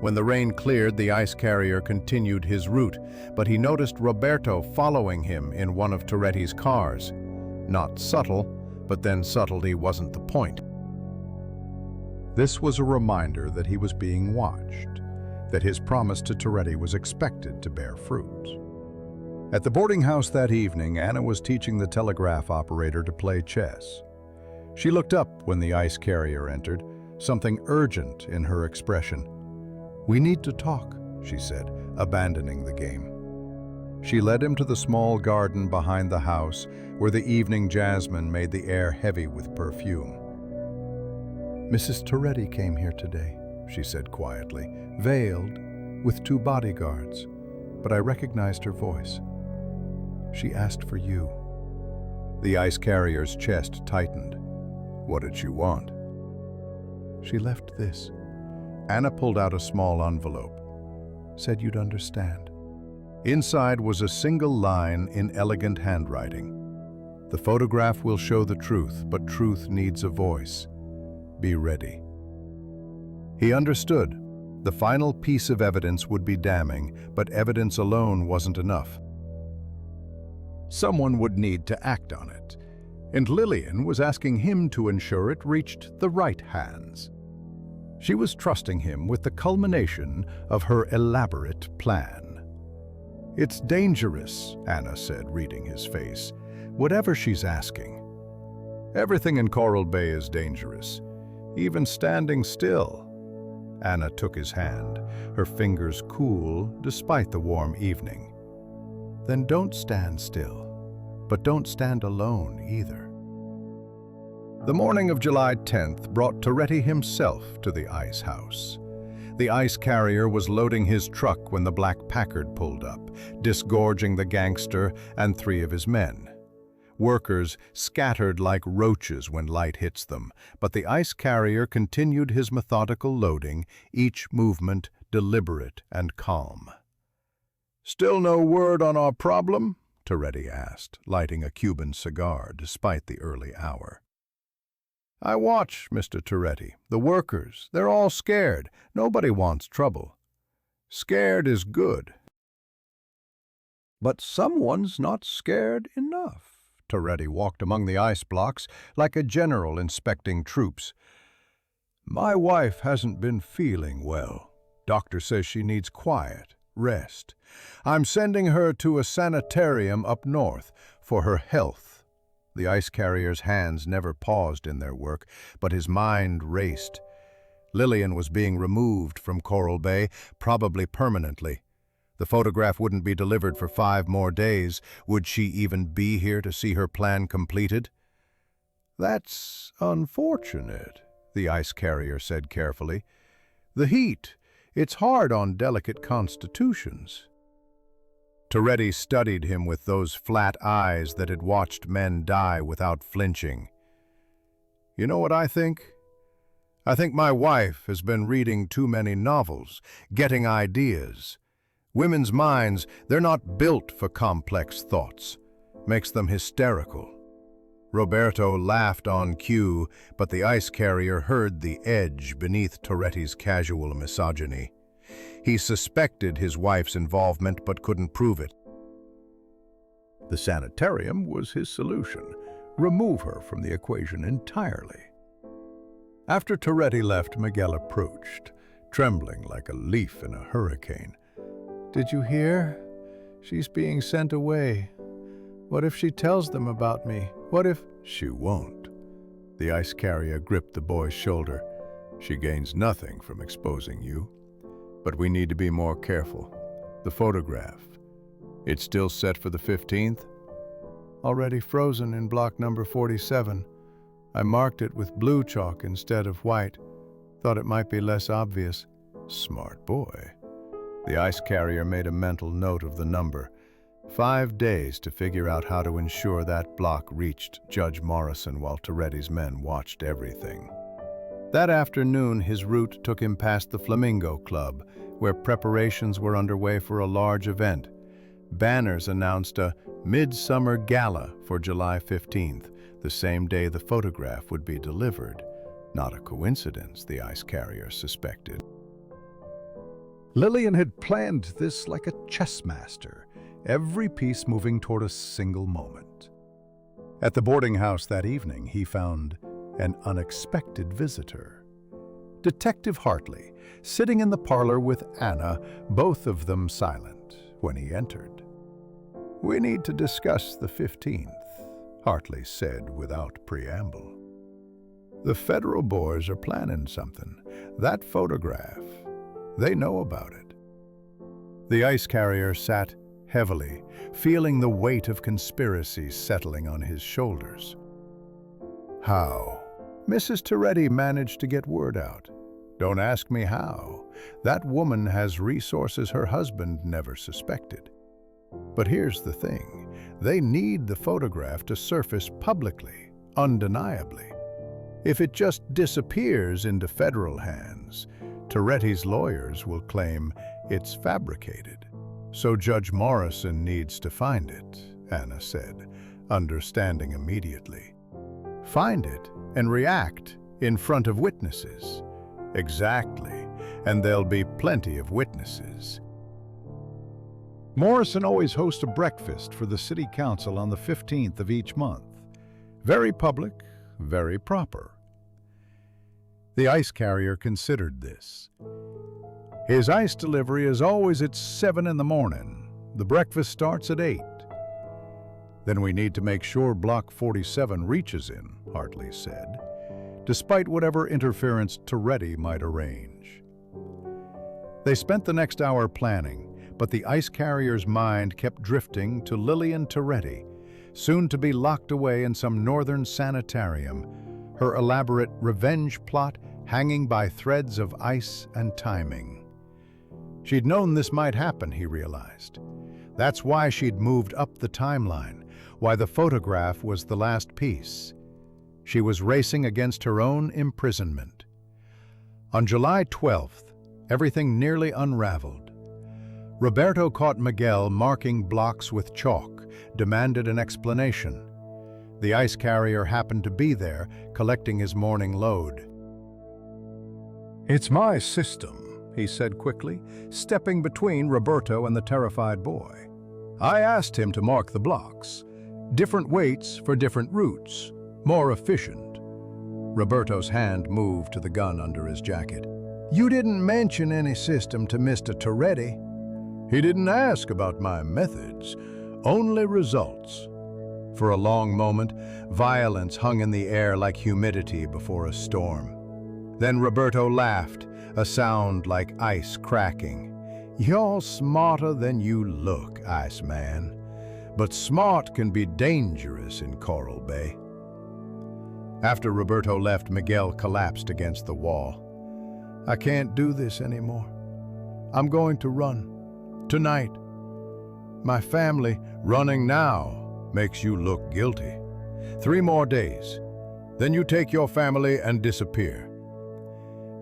When the rain cleared, the ice carrier continued his route, but he noticed Roberto following him in one of Toretti's cars. Not subtle, but then subtlety wasn't the point. This was a reminder that he was being watched, that his promise to Toretti was expected to bear fruit. At the boarding house that evening, Anna was teaching the telegraph operator to play chess. She looked up when the ice carrier entered, something urgent in her expression. "We need to talk," she said, abandoning the game. She led him to the small garden behind the house, where the evening jasmine made the air heavy with perfume. "Mrs. Toretti came here today," she said quietly, veiled, with 2 bodyguards, but I recognized her voice. "She asked for you." The ice carrier's chest tightened. "What did she want?" "She left this." Anna pulled out a small envelope. "Said you'd understand." Inside was a single line in elegant handwriting. "The photograph will show the truth, but truth needs a voice. Be ready." He understood. The final piece of evidence would be damning, but evidence alone wasn't enough. Someone would need to act on it, and Lillian was asking him to ensure it reached the right hands. She was trusting him with the culmination of her elaborate plan. "It's dangerous," Anna said, reading his face. "Whatever she's asking." "Everything in Coral Bay is dangerous, even standing still." Anna took his hand, her fingers cool despite the warm evening. "Then don't stand still, but don't stand alone either." The morning of July 10th brought Toretti himself to the ice house. The ice carrier was loading his truck when the black Packard pulled up, disgorging the gangster and 3 of his men. Workers scattered like roaches when light hits them, but the ice carrier continued his methodical loading, each movement deliberate and calm. "Still no word on our problem?" Toretti asked, lighting a Cuban cigar despite the early hour. "I watch, Mr. Toretti. The workers, they're all scared. Nobody wants trouble. Scared is good. But someone's not scared enough." Toretti walked among the ice blocks like a general inspecting troops. "My wife hasn't been feeling well. Doctor says she needs quiet, rest. I'm sending her to a sanitarium up north for her health." The ice carrier's hands never paused in their work, but his mind raced. Lillian was being removed from Coral Bay, probably permanently. The photograph wouldn't be delivered for 5 more days. Would she even be here to see her plan completed? "That's unfortunate," the ice carrier said carefully. "The heat, it's hard on delicate constitutions." Toretti studied him with those flat eyes that had watched men die without flinching. "You know what I think? I think my wife has been reading too many novels, getting ideas. Women's minds, they're not built for complex thoughts. Makes them hysterical. Roberto laughed on cue, but the ice carrier heard the edge beneath Toretti's casual misogyny. He suspected his wife's involvement but couldn't prove it. The sanitarium was his solution. Remove her from the equation entirely. After Toretti left, Miguel approached, trembling like a leaf in a hurricane. "Did you hear? She's being sent away. What if she tells them about me? What if—" "She won't." The ice carrier gripped the boy's shoulder. "She gains nothing from exposing you. But we need to be more careful. The photograph. It's still set for the 15th? Already frozen in block number 47. I marked it with blue chalk instead of white. Thought it might be less obvious." Smart boy. The ice carrier made a mental note of the number. 5 days to figure out how to ensure that block reached Judge Morrison while Toretti's men watched everything. That afternoon, his route took him past the Flamingo Club, where preparations were underway for a large event. Banners announced a midsummer gala for July 15th, the same day the photograph would be delivered. Not a coincidence, the ice carrier suspected. Lillian had planned this like a chess master, every piece moving toward a single moment. At the boarding house that evening, he found an unexpected visitor. Detective Hartley, sitting in the parlor with Anna, both of them silent when he entered. "We need to discuss the 15th, Hartley said without preamble. "The federal boys are planning something. That photograph, they know about it." The ice carrier sat heavily, feeling the weight of conspiracy settling on his shoulders. "How?" "Mrs. Toretti managed to get word out." "Don't ask me how. That woman has resources her husband never suspected." "But here's the thing. They need the photograph to surface publicly, undeniably. If it just disappears into federal hands, Toretti's lawyers will claim it's fabricated. So Judge Morrison needs to find it," Anna said, understanding immediately. "Find it and react in front of witnesses." "Exactly, and there'll be plenty of witnesses." Morrison always hosts a breakfast for the city council on the 15th of each month. Very public, very proper. The ice carrier considered this. "His ice delivery is always at 7 in the morning. The breakfast starts at 8. "Then we need to make sure Block 47 reaches in," Hartley said, despite whatever interference Toretti might arrange. They spent the next hour planning, but the ice carrier's mind kept drifting to Lillian Toretti, soon to be locked away in some northern sanitarium, her elaborate revenge plot hanging by threads of ice and timing. She'd known this might happen, he realized. That's why she'd moved up the timeline, why the photograph was the last piece. She was racing against her own imprisonment. On July 12th, everything nearly unraveled. Roberto caught Miguel marking blocks with chalk, demanded an explanation. The ice carrier happened to be there, collecting his morning load. "It's my system," he said quickly, stepping between Roberto and the terrified boy. "I asked him to mark the blocks. Different weights for different routes. More efficient." Roberto's hand moved to the gun under his jacket. "You didn't mention any system to Mr. Toretti." "He didn't ask about my methods, only results." For a long moment, violence hung in the air like humidity before a storm. Then Roberto laughed, a sound like ice cracking. "You're smarter than you look, Iceman. But smart can be dangerous in Coral Bay." After Roberto left, Miguel collapsed against the wall. "I can't do this anymore. I'm going to run. Tonight. My family." "Running now makes you look guilty. 3 more days. Then you take your family and disappear."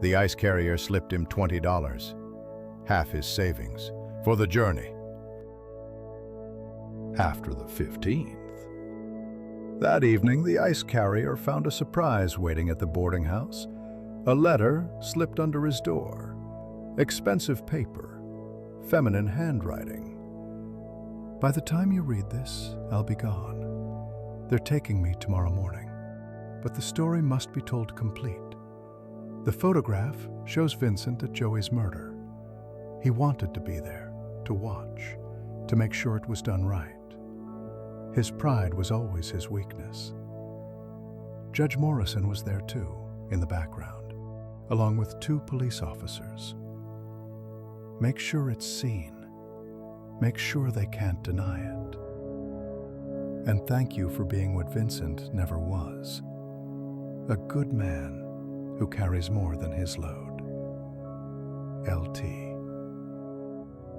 The ice carrier slipped him $20, half his savings, for the journey. After the 15th. That evening, the ice carrier found a surprise waiting at the boarding house. A letter slipped under his door. Expensive paper, feminine handwriting. By the time you read this, I'll be gone. They're taking me tomorrow morning. But the story must be told complete. The photograph shows Vincent at Joey's murder. He wanted to be there, to watch, to make sure it was done right. His pride was always his weakness. Judge Morrison was there too, in the background, along with 2 police officers. Make sure it's seen. Make sure they can't deny it. And thank you for being what Vincent never was. A good man who carries more than his load. L.T.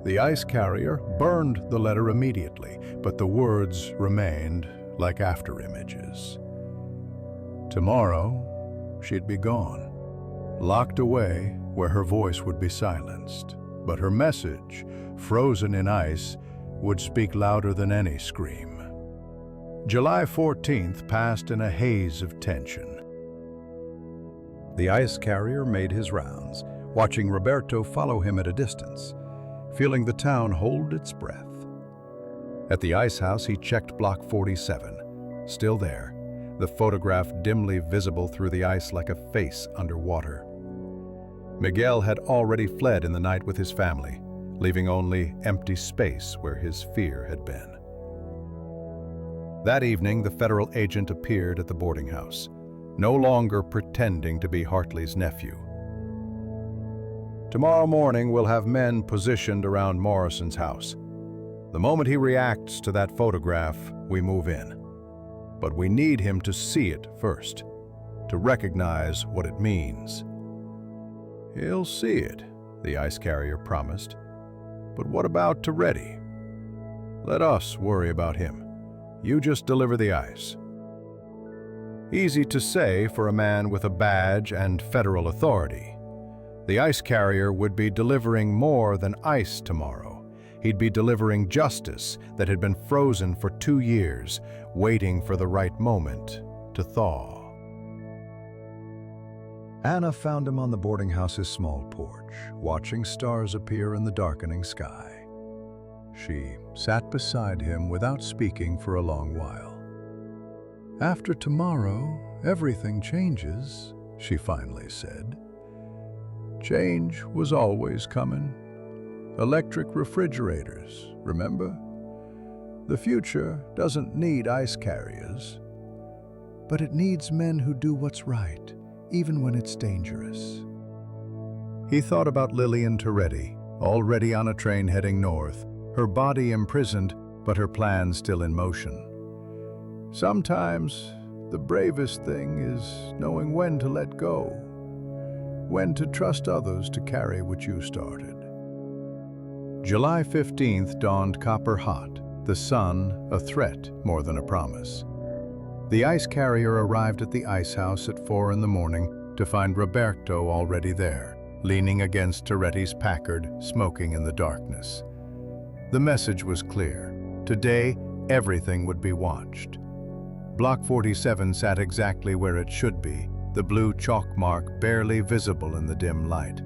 The ice carrier burned the letter immediately, but the words remained like afterimages. Tomorrow, she'd be gone, locked away where her voice would be silenced. But her message, frozen in ice, would speak louder than any scream. July 14th passed in a haze of tension. The ice carrier made his rounds, watching Roberto follow him at a distance, feeling the town hold its breath. At the ice house, he checked Block 47. Still there, the photograph dimly visible through the ice like a face underwater. Miguel had already fled in the night with his family, leaving only empty space where his fear had been. That evening, the federal agent appeared at the boarding house, no longer pretending to be Hartley's nephew. Tomorrow morning, we'll have men positioned around Morrison's house. The moment he reacts to that photograph, we move in. But we need him to see it first, to recognize what it means. He'll see it, the ice carrier promised. But what about Toretti? Let us worry about him. You just deliver the ice. Easy to say for a man with a badge and federal authority. The ice carrier would be delivering more than ice tomorrow. He'd be delivering justice that had been frozen for 2 years, waiting for the right moment to thaw. Anna found him on the boarding house's small porch, watching stars appear in the darkening sky. She sat beside him without speaking for a long while. After tomorrow, everything changes, she finally said. Change was always coming. Electric refrigerators, remember? The future doesn't need ice carriers, but it needs men who do what's right, even when it's dangerous. He thought about Lillian Toretti, already on a train heading north, her body imprisoned, but her plans still in motion. Sometimes, the bravest thing is knowing when to let go, when to trust others to carry what you started. July 15th dawned copper-hot, the sun a threat more than a promise. The ice carrier arrived at the ice house at 4 in the morning to find Roberto already there, leaning against Toretti's Packard, smoking in the darkness. The message was clear. Today, everything would be watched. Block 47 sat exactly where it should be, the blue chalk mark barely visible in the dim light.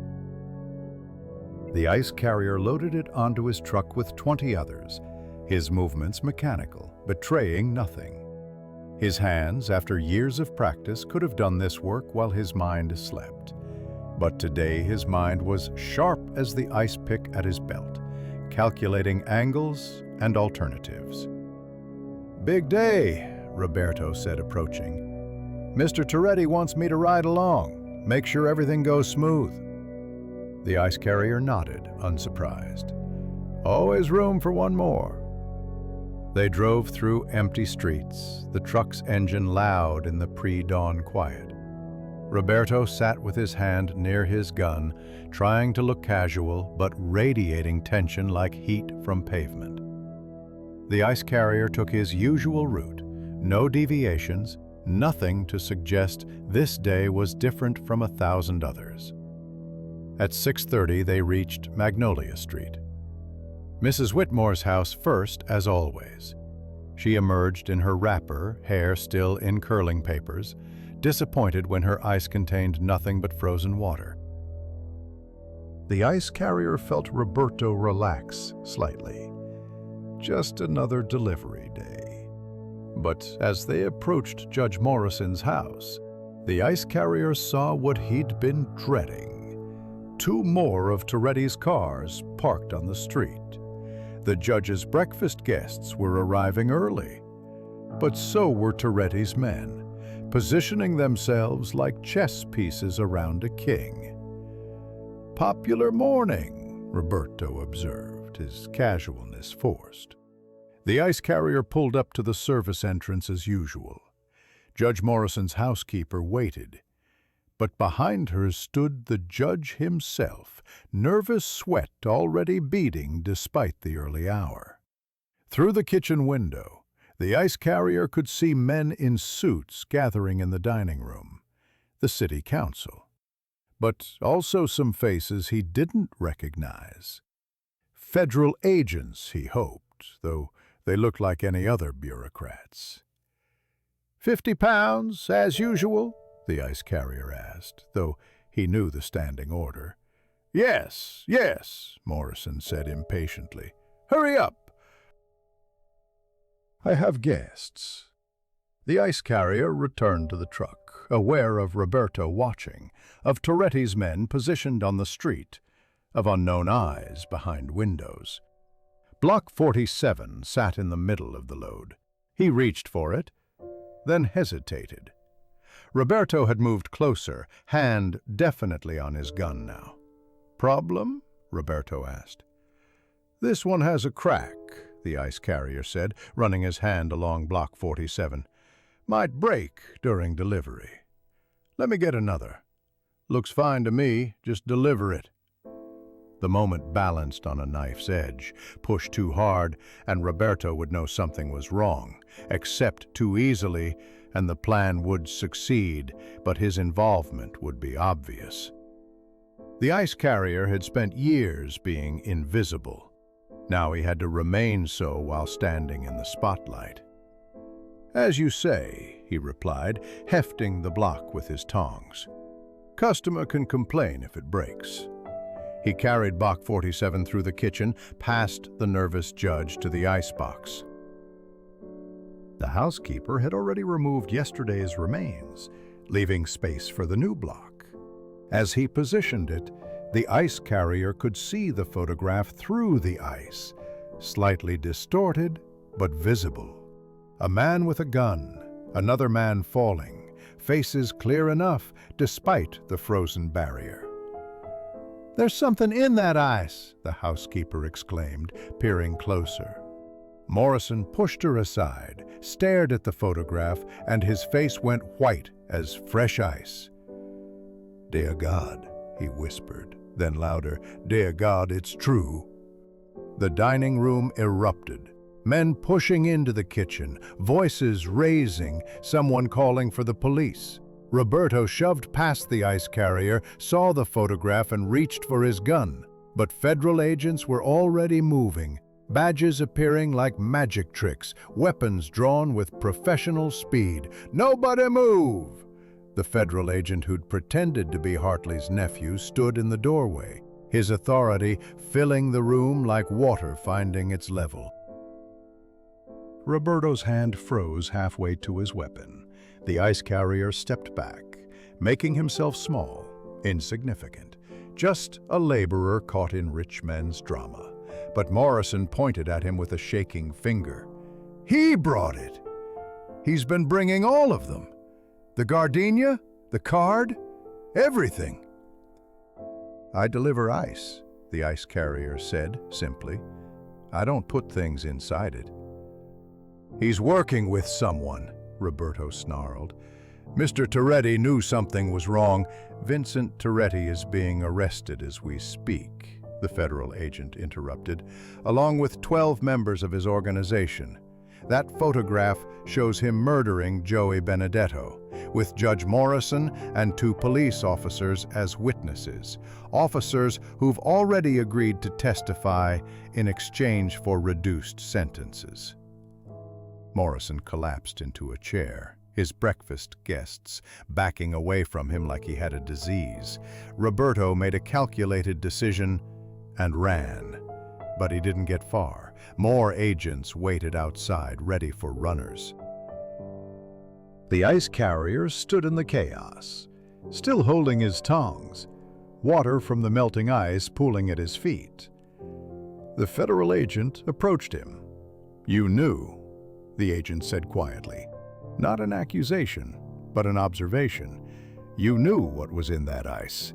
The ice carrier loaded it onto his truck with 20 others, his movements mechanical, betraying nothing. His hands, after years of practice, could have done this work while his mind slept. But today his mind was sharp as the ice pick at his belt, calculating angles and alternatives. "Big day," Roberto said, approaching. "Mr. Toretti wants me to ride along, make sure everything goes smooth." The ice carrier nodded, unsurprised. "Always room for one more." They drove through empty streets, the truck's engine loud in the pre-dawn quiet. Roberto sat with his hand near his gun, trying to look casual, but radiating tension like heat from pavement. The ice carrier took his usual route, no deviations, nothing to suggest this day was different from 1,000 others. At 6:30, they reached Magnolia Street. Mrs. Whitmore's house first, as always. She emerged in her wrapper, hair still in curling papers, disappointed when her ice contained nothing but frozen water. The ice carrier felt Roberto relax slightly. Just another delivery day. But as they approached Judge Morrison's house, the ice carrier saw what he'd been dreading. 2 more of Toretti's cars parked on the street. The judge's breakfast guests were arriving early, but so were Toretti's men, positioning themselves like chess pieces around a king. "Popular morning," Roberto observed, his casualness forced. The ice carrier pulled up to the service entrance as usual. Judge Morrison's housekeeper waited, but behind her stood the judge himself, nervous sweat already beading despite the early hour. Through the kitchen window, the ice carrier could see men in suits gathering in the dining room, the city council. But also some faces he didn't recognize. Federal agents, he hoped, though they looked like any other bureaucrats. "£50, as usual?" the ice carrier asked, though he knew the standing order. Yes, Morrison said impatiently. "Hurry up! I have guests." The ice carrier returned to the truck, aware of Roberto watching, of Toretti's men positioned on the street, of unknown eyes behind windows. Block 47 sat in the middle of the load. He reached for it, then hesitated. Roberto had moved closer, hand definitely on his gun now. "Problem?" Roberto asked. "This one has a crack," the ice carrier said, running his hand along Block 47. "Might break during delivery. Let me get another. Looks fine to me, just deliver it." The moment balanced on a knife's edge, pushed too hard, and Roberto would know something was wrong, accept too easily, and the plan would succeed, but his involvement would be obvious. The ice carrier had spent years being invisible. Now he had to remain so while standing in the spotlight. "As you say," he replied, hefting the block with his tongs. "Customer can complain if it breaks." He carried Block 47 through the kitchen, past the nervous judge to the icebox. The housekeeper had already removed yesterday's remains, leaving space for the new block. As he positioned it, the ice carrier could see the photograph through the ice, slightly distorted but visible. A man with a gun, another man falling, faces clear enough despite the frozen barrier. "There's something in that ice," the housekeeper exclaimed, peering closer. Morrison pushed her aside, stared at the photograph, and his face went white as fresh ice. "Dear God," he whispered, then louder, "Dear God, it's true." The dining room erupted. Men pushing into the kitchen, voices raising, someone calling for the police. Roberto shoved past the ice carrier, saw the photograph and reached for his gun. But federal agents were already moving, badges appearing like magic tricks, weapons drawn with professional speed. "Nobody move!" The federal agent who'd pretended to be Hartley's nephew stood in the doorway, his authority filling the room like water finding its level. Roberto's hand froze halfway to his weapon. The ice carrier stepped back, making himself small, insignificant, just a laborer caught in rich men's drama. But Morrison pointed at him with a shaking finger. "He brought it! He's been bringing all of them. The gardenia, the card, everything." "I deliver ice," the ice carrier said simply. "I don't put things inside it." "He's working with someone," Roberto snarled. "Mr. Toretti knew something was wrong." "Vincent Toretti is being arrested as we speak," the federal agent interrupted, "along with 12 members of his organization. That photograph shows him murdering Joey Benedetto. with Judge Morrison and 2 police officers as witnesses, officers who've already agreed to testify in exchange for reduced sentences. Morrison collapsed into a chair, his breakfast guests backing away from him like he had a disease. Roberto made a calculated decision and ran, but he didn't get far. More agents waited outside, ready for runners. The ice carrier stood in the chaos, still holding his tongs, water from the melting ice pooling at his feet. The federal agent approached him. "You knew," the agent said quietly. Not an accusation, but an observation. "You knew what was in that ice."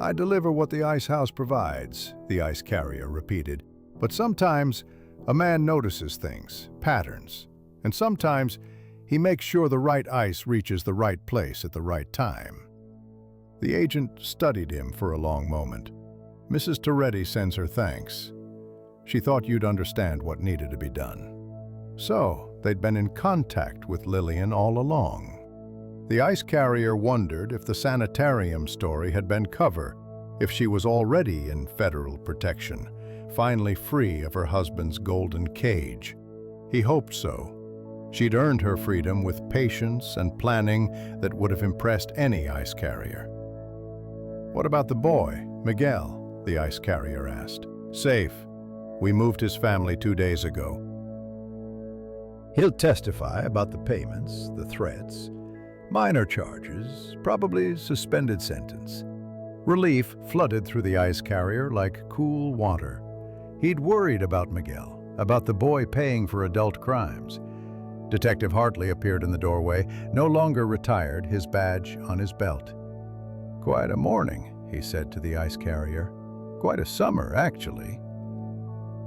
"I deliver what the ice house provides," the ice carrier repeated. "But sometimes a man notices things, patterns, and sometimes he makes sure the right ice reaches the right place at the right time." The agent studied him for a long moment. "Mrs. Toretti sends her thanks. She thought you'd understand what needed to be done." So, they'd been in contact with Lillian all along. The ice carrier wondered if the sanitarium story had been cover, if she was already in federal protection, finally free of her husband's golden cage. He hoped so. She'd earned her freedom with patience and planning that would have impressed any ice carrier. "What about the boy, Miguel?" the ice carrier asked. "Safe. We moved his family 2 days ago." "He'll testify about the payments, the threats, minor charges, probably suspended sentence." Relief flooded through the ice carrier like cool water. He'd worried about Miguel, about the boy paying for adult crimes. Detective Hartley appeared in the doorway, no longer retired, his badge on his belt. "Quite a morning," he said to the ice carrier. "Quite a summer, actually."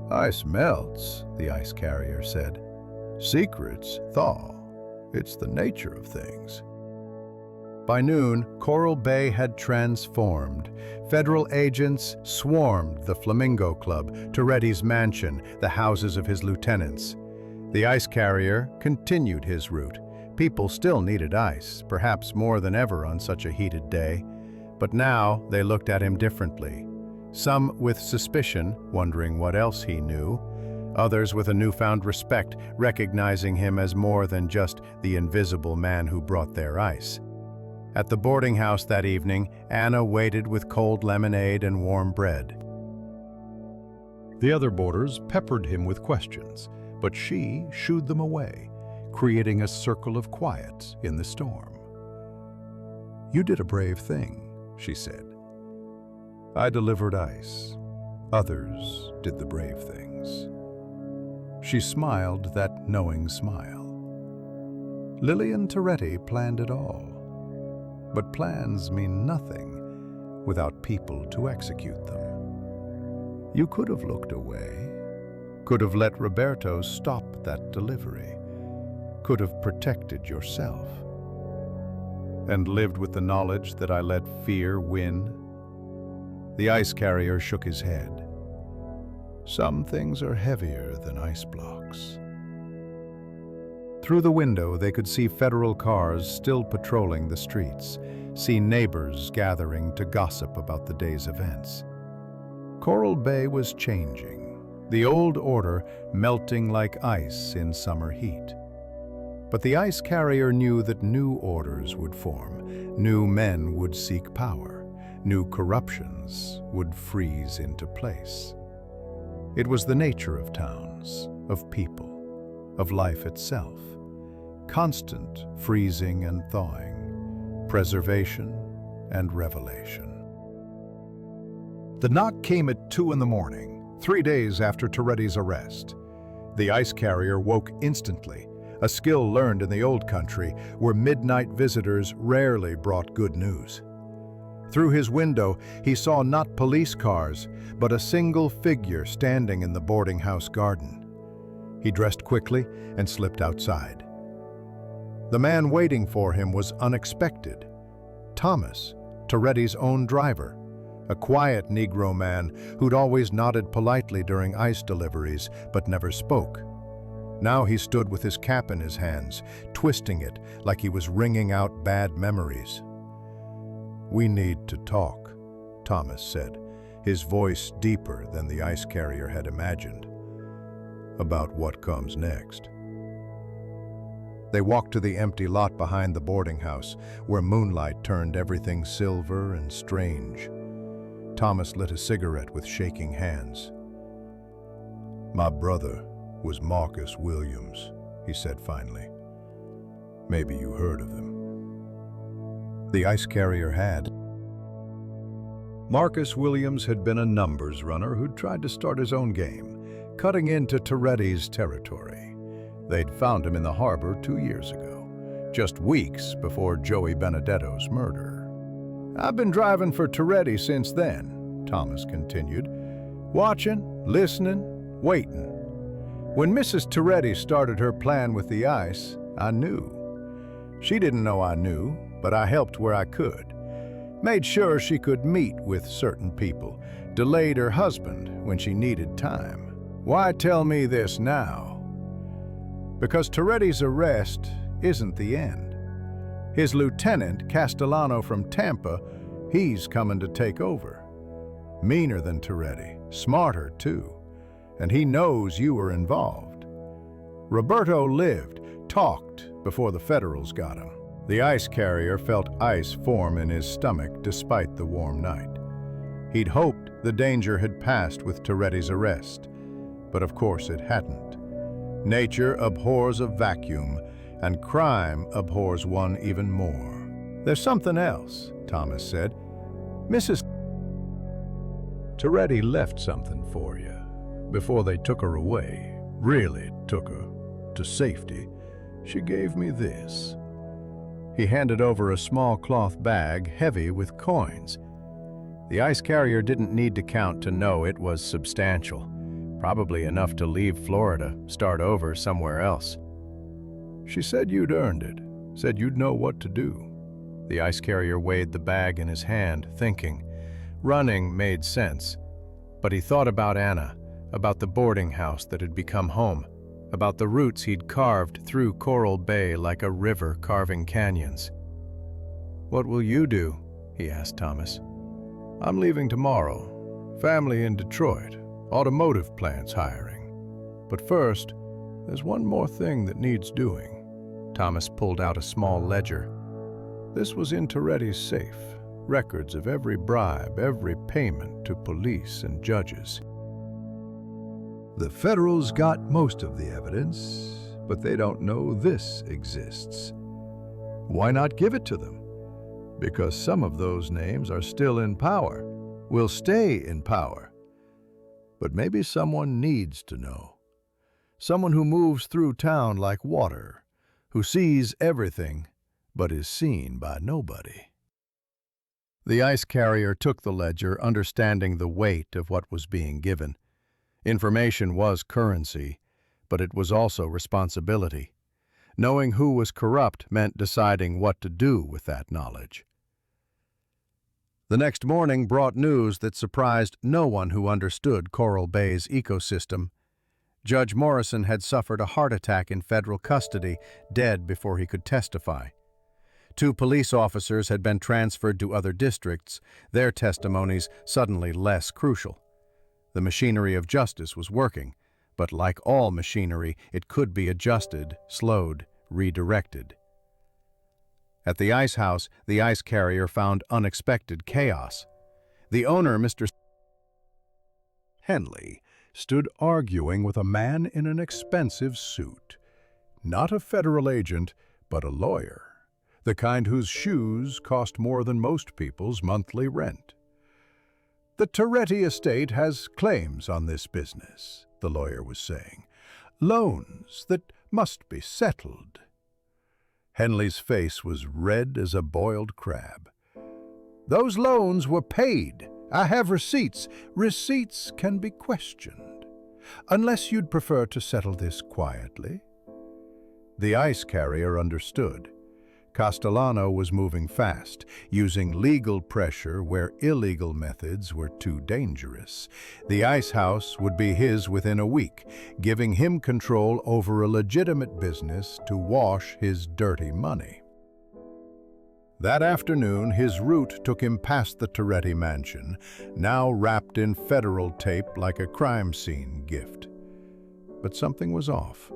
"Ice melts," the ice carrier said. "Secrets thaw. It's the nature of things." By noon, Coral Bay had transformed. Federal agents swarmed the Flamingo Club, Toretti's mansion, the houses of his lieutenants. The ice carrier continued his route. People still needed ice, perhaps more than ever on such a heated day. But now they looked at him differently. Some with suspicion, wondering what else he knew. Others with a newfound respect, recognizing him as more than just the invisible man who brought their ice. At the boarding house that evening, Anna waited with cold lemonade and warm bread. The other boarders peppered him with questions, but she shooed them away, creating a circle of quiet in the storm. "You did a brave thing," she said. "I delivered ice. Others did the brave things." She smiled that knowing smile. Lillian Toretti planned it all. But plans mean nothing without people to execute them. You could have looked away, could have let Roberto stop that delivery, could have protected yourself, and lived with the knowledge that I let fear win. The ice carrier shook his head. Some things are heavier than ice blocks. Through the window, they could see federal cars still patrolling the streets, see neighbors gathering to gossip about the day's events. Coral Bay was changing, the old order melting like ice in summer heat. But the ice carrier knew that new orders would form, new men would seek power, new corruptions would freeze into place. It was the nature of towns, of people, of life itself. Constant freezing and thawing, preservation and revelation. The knock came at 2 a.m, 3 days after Toretti's arrest. The ice carrier woke instantly, a skill learned in the old country where midnight visitors rarely brought good news. Through his window, he saw not police cars, but a single figure standing in the boarding house garden. He dressed quickly and slipped outside. The man waiting for him was unexpected. Thomas, Toretti's own driver, a quiet Negro man who'd always nodded politely during ice deliveries but never spoke. Now he stood with his cap in his hands, twisting it like he was wringing out bad memories. "We need to talk," Thomas said, his voice deeper than the ice carrier had imagined, "about what comes next." They walked to the empty lot behind the boarding house, where moonlight turned everything silver and strange. Thomas lit a cigarette with shaking hands. "My brother was Marcus Williams," he said finally. "Maybe you heard of him." The ice carrier had. Marcus Williams had been a numbers runner who'd tried to start his own game, cutting into Toretti's territory. They'd found him in the harbor 2 years ago, just weeks before Joey Benedetto's murder. "I've been driving for Toretti since then," Thomas continued, "watching, listening, waiting. When Mrs. Toretti started her plan with the ice, I knew. She didn't know I knew, but I helped where I could. Made sure she could meet with certain people, delayed her husband when she needed time. Why tell me this now? Because Toretti's arrest isn't the end. His lieutenant, Castellano from Tampa, he's coming to take over. Meaner than Toretti, smarter too. And he knows you were involved. Roberto lived, talked before the Federals got him." The ice carrier felt ice form in his stomach despite the warm night. He'd hoped the danger had passed with Toretti's arrest, but of course it hadn't. Nature abhors a vacuum, and crime abhors one even more. "There's something else," Thomas said. "Mrs. Toretti left something for you before they took her away. Really took her to safety. She gave me this." He handed over a small cloth bag heavy with coins. The ice carrier didn't need to count to know it was substantial, probably enough to leave Florida, start over somewhere else. "She said you'd earned it, said you'd know what to do." The ice carrier weighed the bag in his hand, thinking. Running made sense, but he thought about Anna, about the boarding house that had become home, about the routes he'd carved through Coral Bay like a river carving canyons. "What will you do?" he asked Thomas. "I'm leaving tomorrow. Family in Detroit. Automotive plants hiring. But first, there's one more thing that needs doing." Thomas pulled out a small ledger. This was in Toretti's safe. Records of every bribe, every payment to police and judges. "The Federals got most of the evidence, but they don't know this exists. Why not give it to them? Because some of those names are still in power, will stay in power. But maybe someone needs to know. Someone who moves through town like water, who sees everything, but is seen by nobody." The ice carrier took the ledger, understanding the weight of what was being given. Information was currency, but it was also responsibility. Knowing who was corrupt meant deciding what to do with that knowledge. The next morning brought news that surprised no one who understood Coral Bay's ecosystem. Judge Morrison had suffered a heart attack in federal custody, dead before he could testify. 2 police officers had been transferred to other districts, their testimonies suddenly less crucial. The machinery of justice was working, but like all machinery, it could be adjusted, slowed, redirected. At the ice house, the ice carrier found unexpected chaos. The owner, Mr. Henley, stood arguing with a man in an expensive suit. Not a federal agent, but a lawyer, the kind whose shoes cost more than most people's monthly rent. "The Toretti estate has claims on this business," the lawyer was saying. "Loans that must be settled." Henley's face was red as a boiled crab. "Those loans were paid. I have receipts. Receipts can be questioned. Unless you'd prefer to settle this quietly." The ice carrier understood. Castellano was moving fast, using legal pressure where illegal methods were too dangerous. The ice house would be his within a week, giving him control over a legitimate business to wash his dirty money. That afternoon, his route took him past the Toretti mansion, now wrapped in federal tape like a crime scene gift. But something was off.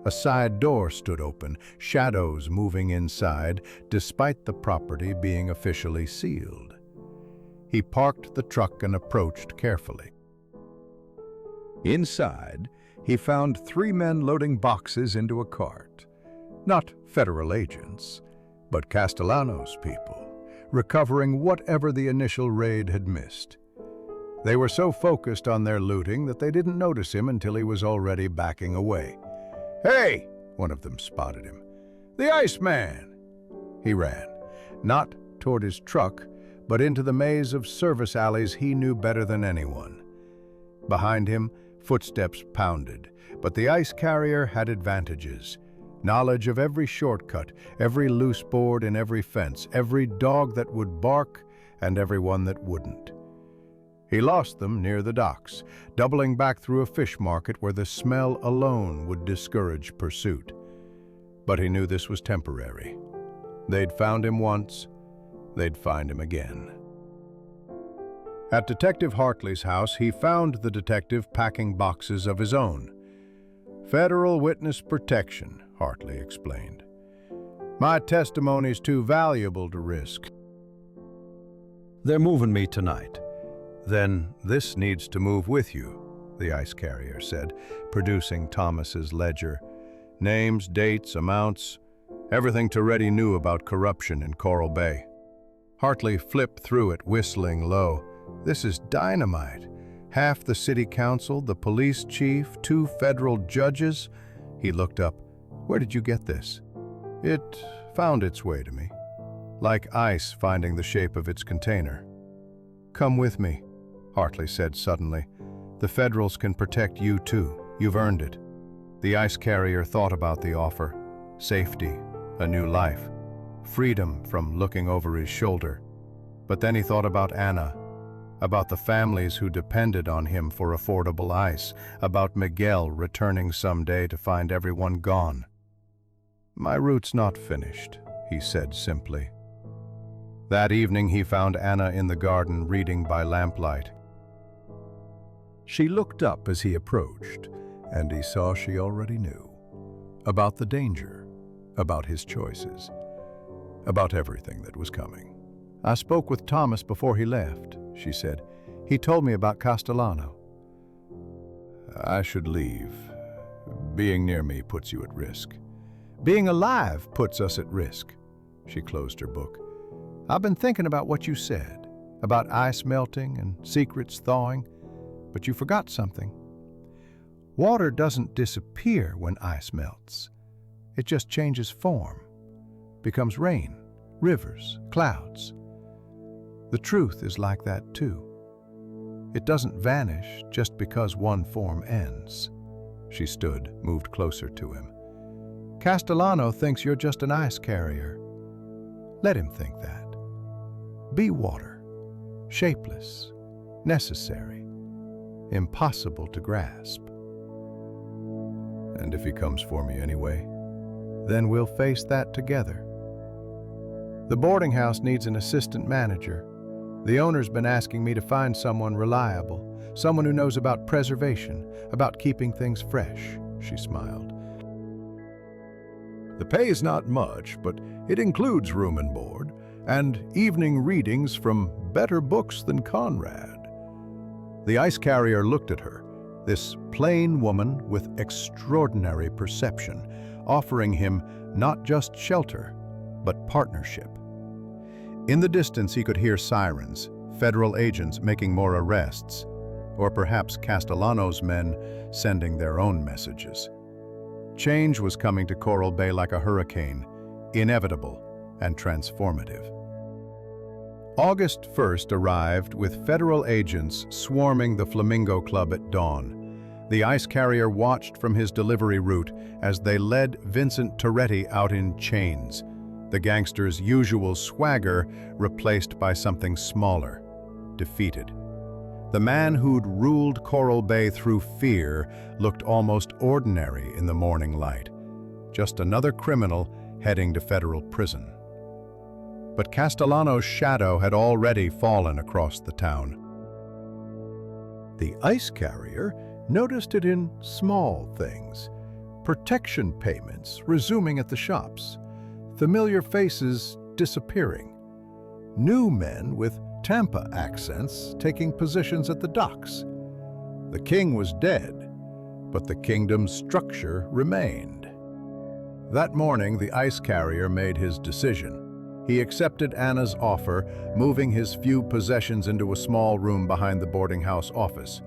A side door stood open, shadows moving inside, despite the property being officially sealed. He parked the truck and approached carefully. Inside, he found 3 men loading boxes into a cart. Not federal agents, but Castellano's people, recovering whatever the initial raid had missed. They were so focused on their looting that they didn't notice him until he was already backing away. "Hey!" one of them spotted him. "The Iceman!" He ran, not toward his truck, but into the maze of service alleys he knew better than anyone. Behind him, footsteps pounded, but the ice carrier had advantages. Knowledge of every shortcut, every loose board in every fence, every dog that would bark, and every one that wouldn't. He lost them near the docks, doubling back through a fish market where the smell alone would discourage pursuit. But he knew this was temporary. They'd found him once, they'd find him again. At Detective Hartley's house, he found the detective packing boxes of his own. "Federal witness protection," Hartley explained. "My testimony's too valuable to risk." "They're moving me tonight." "Then this needs to move with you," the ice carrier said, producing Thomas's ledger. "Names, dates, amounts, everything Toretti knew about corruption in Coral Bay." Hartley flipped through it, whistling low. "This is dynamite. Half the city council, the police chief, 2 federal judges." He looked up. "Where did you get this?" "It found its way to me, like ice finding the shape of its container." "Come with me," Hartley said suddenly. "The Federals can protect you too. You've earned it." The ice carrier thought about the offer. Safety, a new life, freedom from looking over his shoulder. But then he thought about Anna, about the families who depended on him for affordable ice, about Miguel returning someday to find everyone gone. "My route's not finished," he said simply. That evening he found Anna in the garden reading by lamplight. She looked up as he approached, and he saw she already knew. About the danger, about his choices, about everything that was coming. "I spoke with Thomas before he left," she said. "He told me about Castellano." "I should leave. Being near me puts you at risk." "Being alive puts us at risk." She closed her book. "I've been thinking about what you said, about ice melting and secrets thawing, but you forgot something. Water doesn't disappear when ice melts. It just changes form, becomes rain, rivers, clouds. The truth is like that too. It doesn't vanish just because one form ends." She stood, moved closer to him. "Castellano thinks you're just an ice carrier. Let him think that. Be water, shapeless, necessary, impossible to grasp. And if he comes for me anyway, then we'll face that together. The boarding house needs an assistant manager. The owner's been asking me to find someone reliable, someone who knows about preservation, about keeping things fresh." She smiled. "The pay is not much, but it includes room and board, and evening readings from better books than Conrad." The ice carrier looked at her, this plain woman with extraordinary perception, offering him not just shelter, but partnership. In the distance he could hear sirens, federal agents making more arrests, or perhaps Castellano's men sending their own messages. Change was coming to Coral Bay like a hurricane, inevitable and transformative. August 1st arrived with federal agents swarming the Flamingo Club at dawn. The ice carrier watched from his delivery route as they led Vincent Toretti out in chains. the gangster's usual swagger replaced by something smaller, defeated. The man who'd ruled Coral Bay through fear looked almost ordinary in the morning light, just another criminal heading to federal prison. But Castellano's shadow had already fallen across the town. The ice carrier noticed it in small things. Protection payments resuming at the shops, familiar faces disappearing, new men with Tampa accents taking positions at the docks. The king was dead, but the kingdom's structure remained. That morning, the ice carrier made his decision. He accepted Anna's offer, moving his few possessions into a small room behind the boarding house office.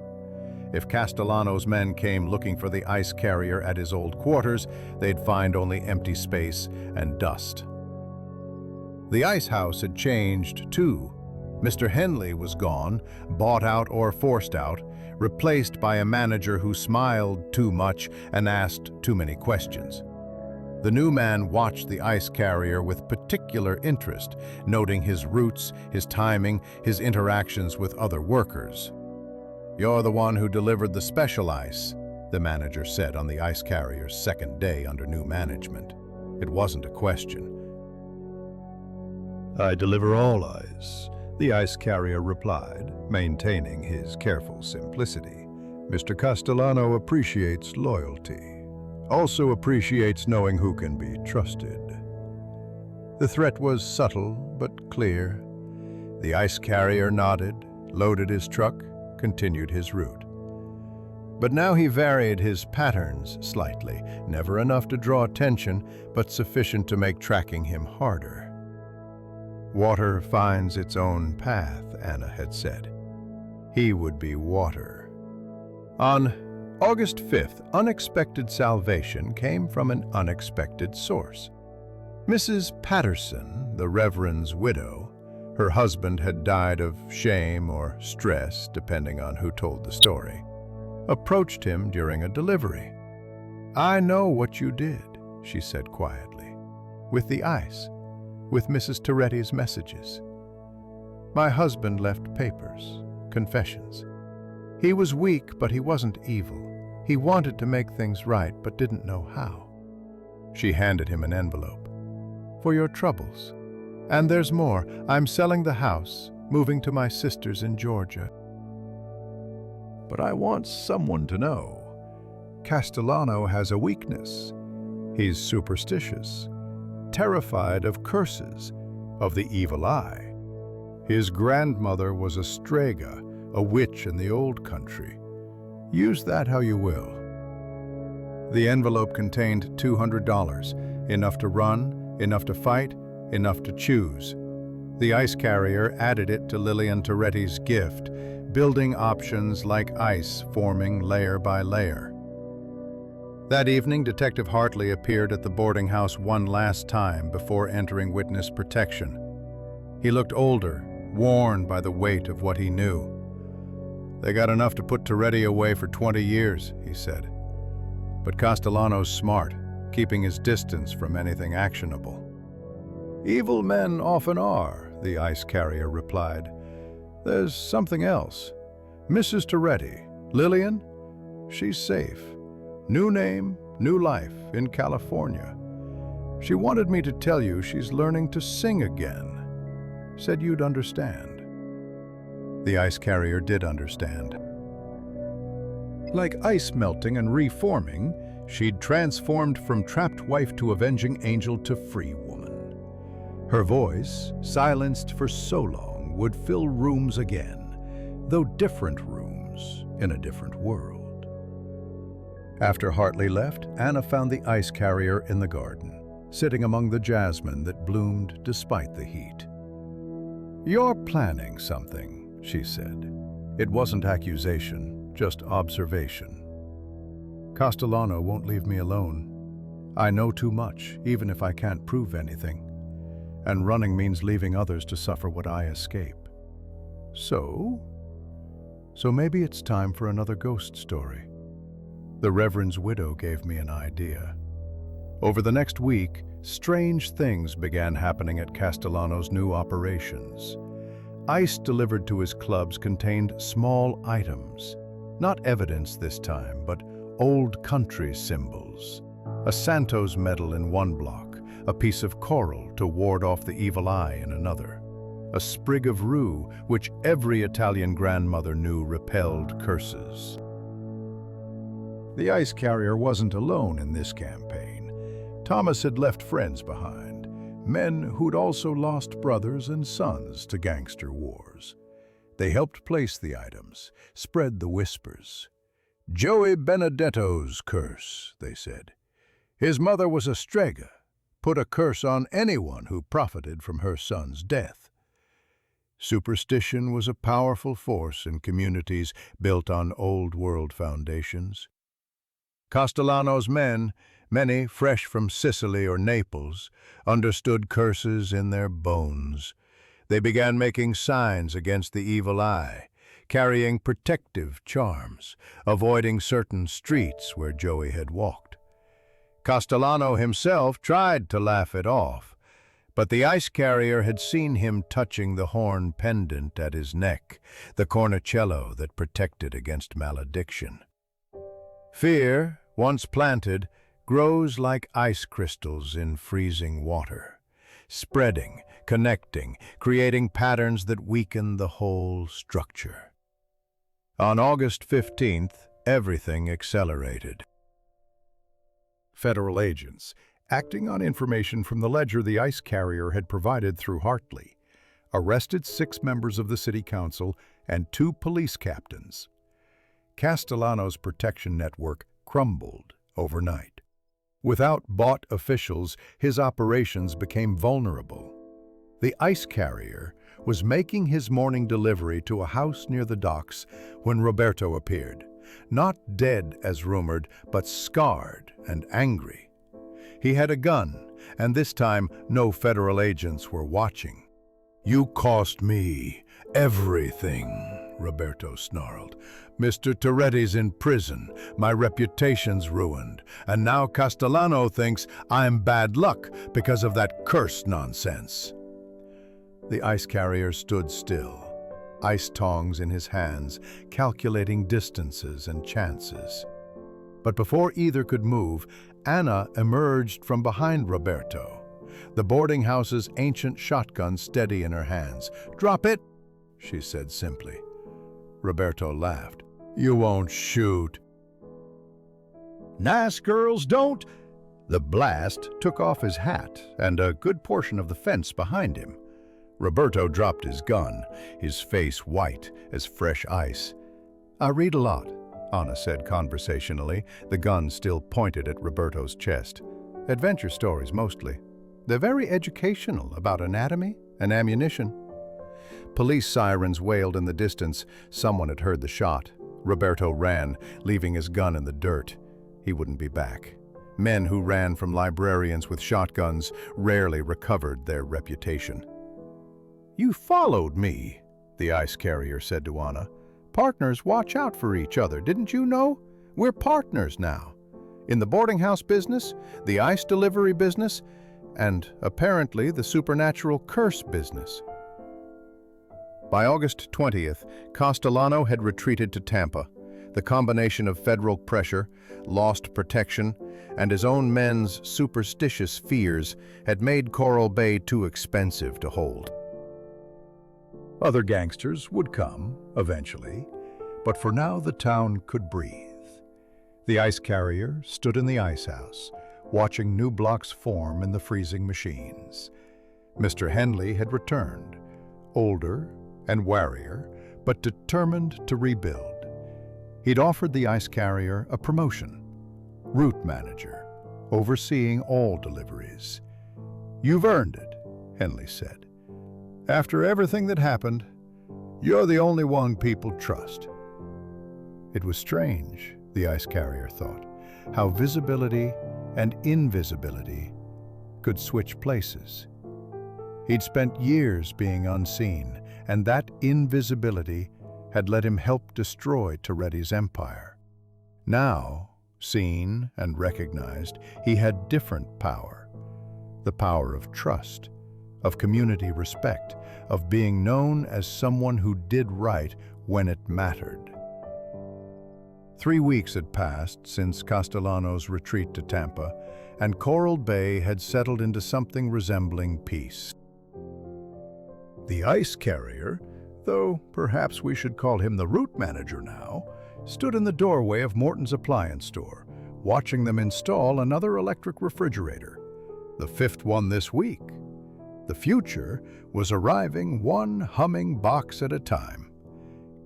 If Castellano's men came looking for the ice carrier at his old quarters, they'd find only empty space and dust. The ice house had changed, too. Mr. Henley was gone, bought out or forced out, replaced by a manager who smiled too much and asked too many questions. The new man watched the ice carrier with particular interest, noting his routes, his timing, his interactions with other workers. "You're the one who delivered the special ice," the manager said on the ice carrier's second day under new management. It wasn't a question. "I deliver all ice," the ice carrier replied, maintaining his careful simplicity. "Mr. Castellano appreciates loyalty, also appreciates knowing who can be trusted." The threat was subtle but clear. The ice carrier nodded, loaded his truck, continued his route. But now he varied his patterns slightly, never enough to draw attention, but sufficient to make tracking him harder. "Water finds its own path," Anna had said. He would be water. On August 5th, unexpected salvation came from an unexpected source. Mrs. Patterson, the Reverend's widow, her husband had died of shame or stress, depending on who told the story, approached him during a delivery. "I know what you did," she said quietly, "with the ice, with Mrs. Toretti's messages. My husband left papers, confessions. He was weak, but he wasn't evil. He wanted to make things right, but didn't know how." She handed him an envelope. "For your troubles. And there's more. I'm selling the house, moving to my sister's in Georgia. But I want someone to know. Castellano has a weakness. He's superstitious, terrified of curses, of the evil eye. His grandmother was a strega, a witch in the old country. Use that how you will." The envelope contained $200, enough to run, enough to fight, enough to choose. The ice carrier added it to Lillian Toretti's gift, building options like ice forming layer by layer. That evening, Detective Hartley appeared at the boarding house one last time before entering witness protection. He looked older, worn by the weight of what he knew. "They got enough to put Toretti away for 20 years, he said. "But Castellano's smart, keeping his distance from anything actionable." "Evil men often are," the ice carrier replied. "There's something else. Mrs. Toretti, Lillian, she's safe. New name, new life in California. She wanted me to tell you she's learning to sing again. Said you'd understand." The ice carrier did understand. Like ice melting and reforming, she'd transformed from trapped wife to avenging angel to free woman. Her voice, silenced for so long, would fill rooms again, though different rooms in a different world. After Hartley left, Anna found the ice carrier in the garden, sitting among the jasmine that bloomed despite the heat. "You're planning something," she said. It wasn't accusation, just observation. "Castellano won't leave me alone. I know too much, even if I can't prove anything. And running means leaving others to suffer what I escape. So maybe it's time for another ghost story." The Reverend's widow gave me an idea. Over the next week, Strange things began happening at Castellano's new operations. Ice delivered to his clubs contained small items, not evidence this time, but old country symbols. A Santos medal in one block, a piece of coral to ward off the evil eye in another, a sprig of rue which every Italian grandmother knew repelled curses. The ice carrier wasn't alone in this campaign. Thomas had left friends behind, men who'd also lost brothers and sons to gangster wars. They helped place the items, spread the whispers. "Joey Benedetto's curse," they said. "His mother was a strega, put a curse on anyone who profited from her son's death." Superstition was a powerful force in communities built on old-world foundations. Castellano's men, many fresh from Sicily or Naples, understood curses in their bones. They began making signs against the evil eye, carrying protective charms, avoiding certain streets where Joey had walked. Castellano himself tried to laugh it off, but the ice carrier had seen him touching the horn pendant at his neck, the cornicello that protected against malediction. Fear, once planted, grows like ice crystals in freezing water, spreading, connecting, creating patterns that weaken the whole structure. On August 15th, everything accelerated. Federal agents, acting on information from the ledger the ice carrier had provided through Hartley, arrested 6 members of the city council and 2 police captains. Castellano's protection network crumbled overnight. Without bought officials, his operations became vulnerable. The ice carrier was making his morning delivery to a house near the docks when Roberto appeared, not dead as rumored, but scarred and angry. He had a gun, and this time no federal agents were watching. "You cost me everything," Roberto snarled. "Mr. Toretti's in prison, my reputation's ruined, and now Castellano thinks I'm bad luck because of that curse nonsense." The ice carrier stood still, ice tongs in his hands, calculating distances and chances. But before either could move, Anna emerged from behind Roberto, the boarding house's ancient shotgun steady in her hands. "Drop it," she said simply. Roberto laughed. "You won't shoot." "Nice girls don't." The blast took off his hat and a good portion of the fence behind him. Roberto dropped his gun, his face white as fresh ice. "I read a lot," Anna said conversationally, the gun still pointed at Roberto's chest. "Adventure stories mostly. They're very educational about anatomy and ammunition." Police sirens wailed in the distance. Someone had heard the shot. Roberto ran, leaving his gun in the dirt. He wouldn't be back. Men who ran from librarians with shotguns rarely recovered their reputation. "You followed me," the ice carrier said to Anna. "Partners watch out for each other, didn't you know? We're partners now. In the boarding house business, the ice delivery business, and apparently the supernatural curse business." By August 20th, Castellano had retreated to Tampa. The combination of federal pressure, lost protection, and his own men's superstitious fears had made Coral Bay too expensive to hold. Other gangsters would come, eventually, but for now the town could breathe. The ice carrier stood in the ice house, watching new blocks form in the freezing machines. Mr. Henley had returned, older and warier, but determined to rebuild. He'd offered the ice carrier a promotion, route manager, overseeing all deliveries. "You've earned it," Henley said. "After everything that happened, you're the only one people trust." It was strange, the ice carrier thought, how visibility and invisibility could switch places. He'd spent years being unseen, and that invisibility had let him help destroy Toretti's empire. Now, seen and recognized, he had different power. The power of trust, of community respect, of being known as someone who did right when it mattered. 3 weeks had passed since Castellano's retreat to Tampa, and Coral Bay had settled into something resembling peace. The ice carrier, though perhaps we should call him the route manager now, stood in the doorway of Morton's appliance store, watching them install another electric refrigerator, the 5th one this week. The future was arriving one humming box at a time.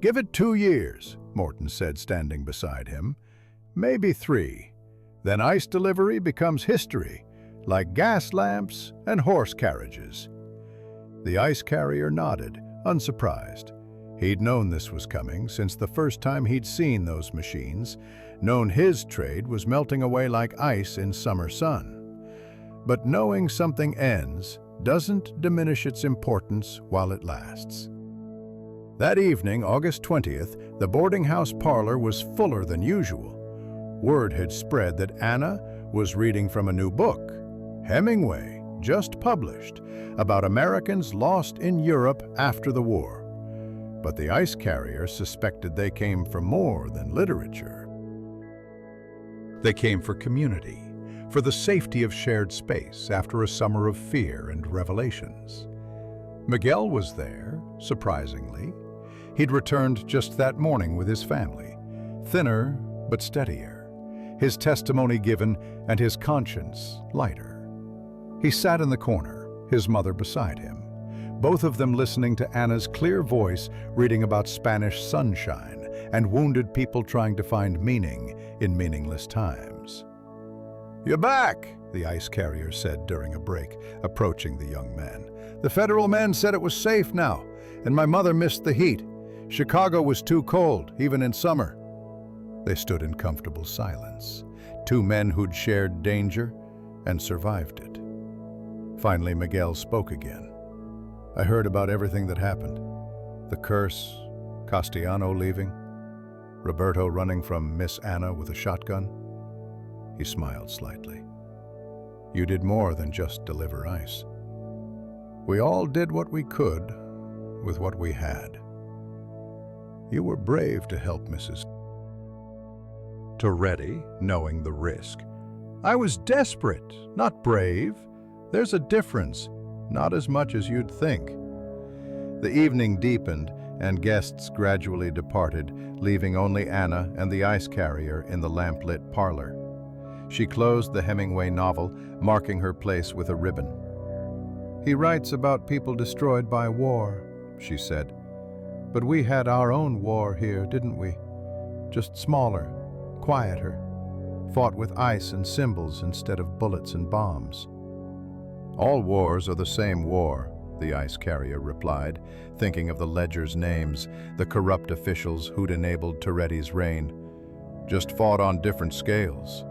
"Give it 2 years," Morton said, standing beside him. "Maybe 3. Then ice delivery becomes history, like gas lamps and horse carriages." The ice carrier nodded, unsurprised. He'd known this was coming since the first time he'd seen those machines, known his trade was melting away like ice in summer sun. But knowing something ends doesn't diminish its importance while it lasts. That evening, August 20th, the boarding house parlor was fuller than usual. Word had spread that Anna was reading from a new book, Hemingway, just published, about Americans lost in Europe after the war. But the ice carrier suspected they came for more than literature. They came for community, for the safety of shared space after a summer of fear and revelations. Miguel was there, surprisingly. He'd returned just that morning with his family, thinner but steadier, his testimony given and his conscience lighter. He sat in the corner, his mother beside him, both of them listening to Anna's clear voice reading about Spanish sunshine and wounded people trying to find meaning in meaningless times. "You're back," the ice carrier said during a break, approaching the young man. "The federal men said it was safe now, and my mother missed the heat. Chicago was too cold, even in summer." They stood in comfortable silence, 2 men who'd shared danger and survived it. Finally, Miguel spoke again. "I heard about everything that happened. The curse, Castellano leaving, Roberto running from Miss Anna with a shotgun." He smiled slightly. "You did more than just deliver ice. We all did what we could with what we had. You were brave to help Mrs. Toretti, knowing the risk. I was desperate, not brave. There's a difference, not as much as you'd think." The evening deepened, and guests gradually departed, leaving only Anna and the ice carrier in the lamp-lit parlor. She closed the Hemingway novel, marking her place with a ribbon. "He writes about people destroyed by war," she said. "But we had our own war here, didn't we? Just smaller, quieter, fought with ice and symbols instead of bullets and bombs." "All wars are the same war," the ice carrier replied, thinking of the ledger's names, the corrupt officials who'd enabled Toretti's reign. "Just fought on different scales."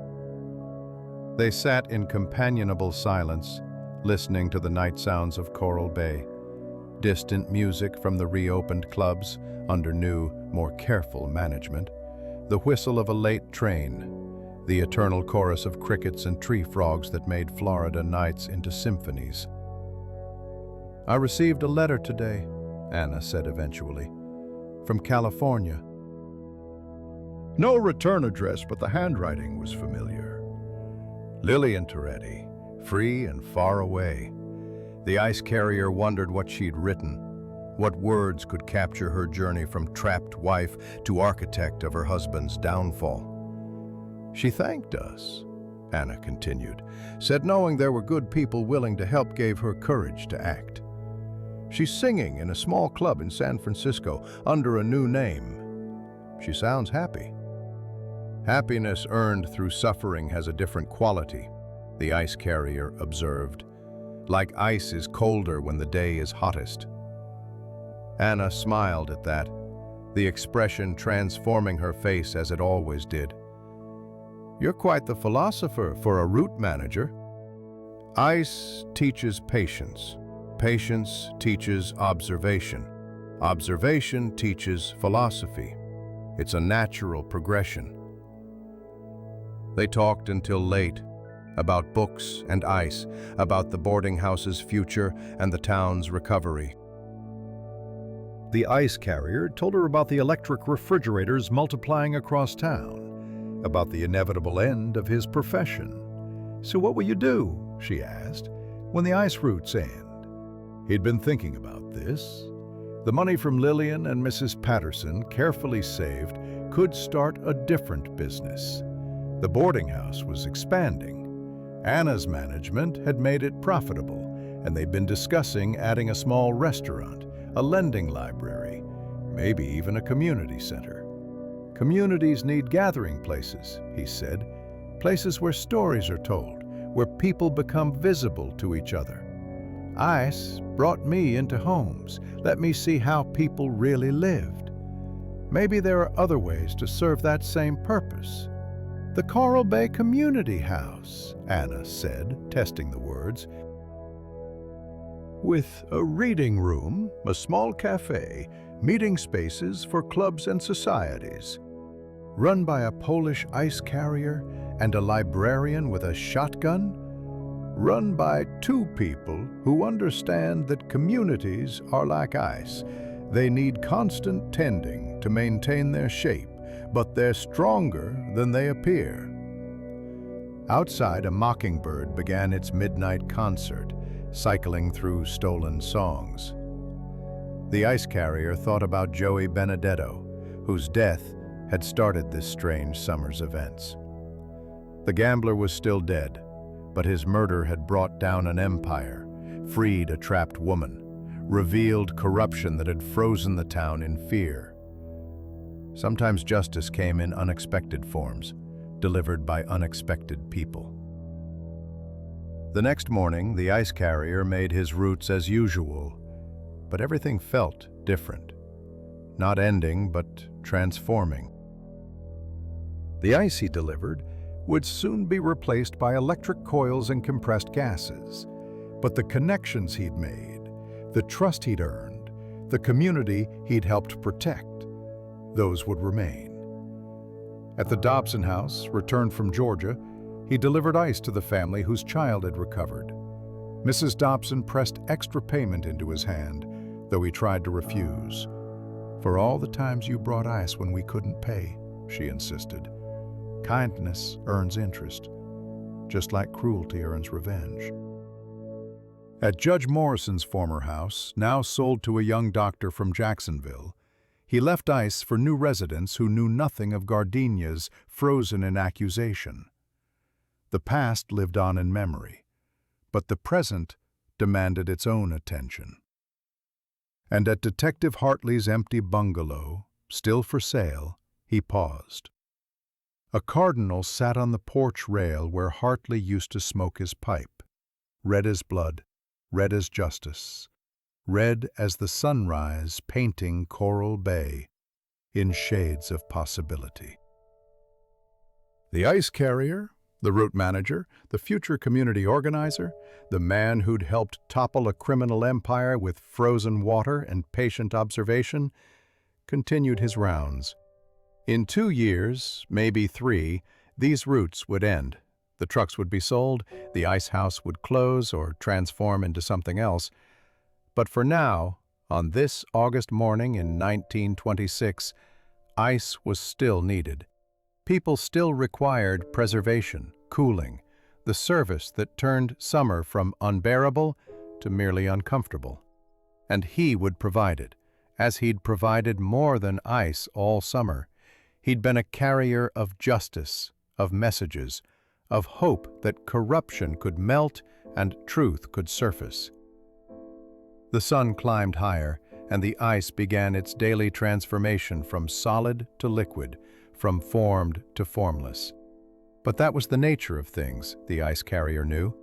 They sat in companionable silence, listening to the night sounds of Coral Bay, distant music from the reopened clubs under new, more careful management, the whistle of a late train, the eternal chorus of crickets and tree frogs that made Florida nights into symphonies. "I received a letter today," Anna said eventually, "from California." No return address, but the handwriting was familiar. Lillian Toretti, free and far away. The ice carrier wondered what she'd written, what words could capture her journey from trapped wife to architect of her husband's downfall. "She thanked us," Anna continued, said knowing there were good people willing to help gave her courage to act. "She's singing in a small club in San Francisco under a new name. She sounds happy." "Happiness earned through suffering has a different quality," the ice carrier observed. "Like ice is colder when the day is hottest." Anna smiled at that, the expression transforming her face as it always did. "You're quite the philosopher for a route manager." "Ice teaches patience. Patience teaches observation. Observation teaches philosophy. It's a natural progression." They talked until late, about books and ice, about the boarding house's future and the town's recovery. The ice carrier told her about the electric refrigerators multiplying across town, about the inevitable end of his profession. "So what will you do," she asked, "when the ice routes end?" He'd been thinking about this. The money from Lillian and Mrs. Patterson, carefully saved, could start a different business. The boarding house was expanding. Anna's management had made it profitable, and they'd been discussing adding a small restaurant, a lending library, maybe even a community center. "Communities need gathering places," he said, "places where stories are told, where people become visible to each other. Ice brought me into homes, let me see how people really lived. Maybe there are other ways to serve that same purpose." "The Coral Bay Community House," Anna said, testing the words. "With a reading room, a small cafe, meeting spaces for clubs and societies. Run by a Polish ice carrier and a librarian with a shotgun. Run by two people who understand that communities are like ice. They need constant tending to maintain their shape, but they're stronger than they appear." Outside, a mockingbird began its midnight concert, cycling through stolen songs. The ice carrier thought about Joey Benedetto, whose death had started this strange summer's events. The gambler was still dead, but his murder had brought down an empire, freed a trapped woman, revealed corruption that had frozen the town in fear. Sometimes justice came in unexpected forms, delivered by unexpected people. The next morning, the ice carrier made his routes as usual, but everything felt different. Not ending, but transforming. The ice he delivered would soon be replaced by electric coils and compressed gases. But the connections he'd made, the trust he'd earned, the community he'd helped protect, those would remain. At the Dobson house, returned from Georgia, he delivered ice to the family whose child had recovered. Mrs. Dobson pressed extra payment into his hand, though he tried to refuse. "For all the times you brought ice when we couldn't pay," she insisted. "Kindness earns interest, just like cruelty earns revenge." At Judge Morrison's former house, now sold to a young doctor from Jacksonville, he left ice for new residents who knew nothing of gardenias frozen in accusation. The past lived on in memory, but the present demanded its own attention. And at Detective Hartley's empty bungalow, still for sale, he paused. A cardinal sat on the porch rail where Hartley used to smoke his pipe, red as blood, red as justice, red as the sunrise painting Coral Bay in shades of possibility. The ice carrier, the route manager, the future community organizer, the man who'd helped topple a criminal empire with frozen water and patient observation, continued his rounds. In 2 years, maybe 3, these routes would end. The trucks would be sold, the ice house would close or transform into something else. But for now, on this August morning in 1926, ice was still needed. People still required preservation, cooling, the service that turned summer from unbearable to merely uncomfortable. And he would provide it, as he'd provided more than ice all summer. He'd been a carrier of justice, of messages, of hope that corruption could melt and truth could surface. The sun climbed higher, and the ice began its daily transformation from solid to liquid, from formed to formless. But that was the nature of things, the ice carrier knew.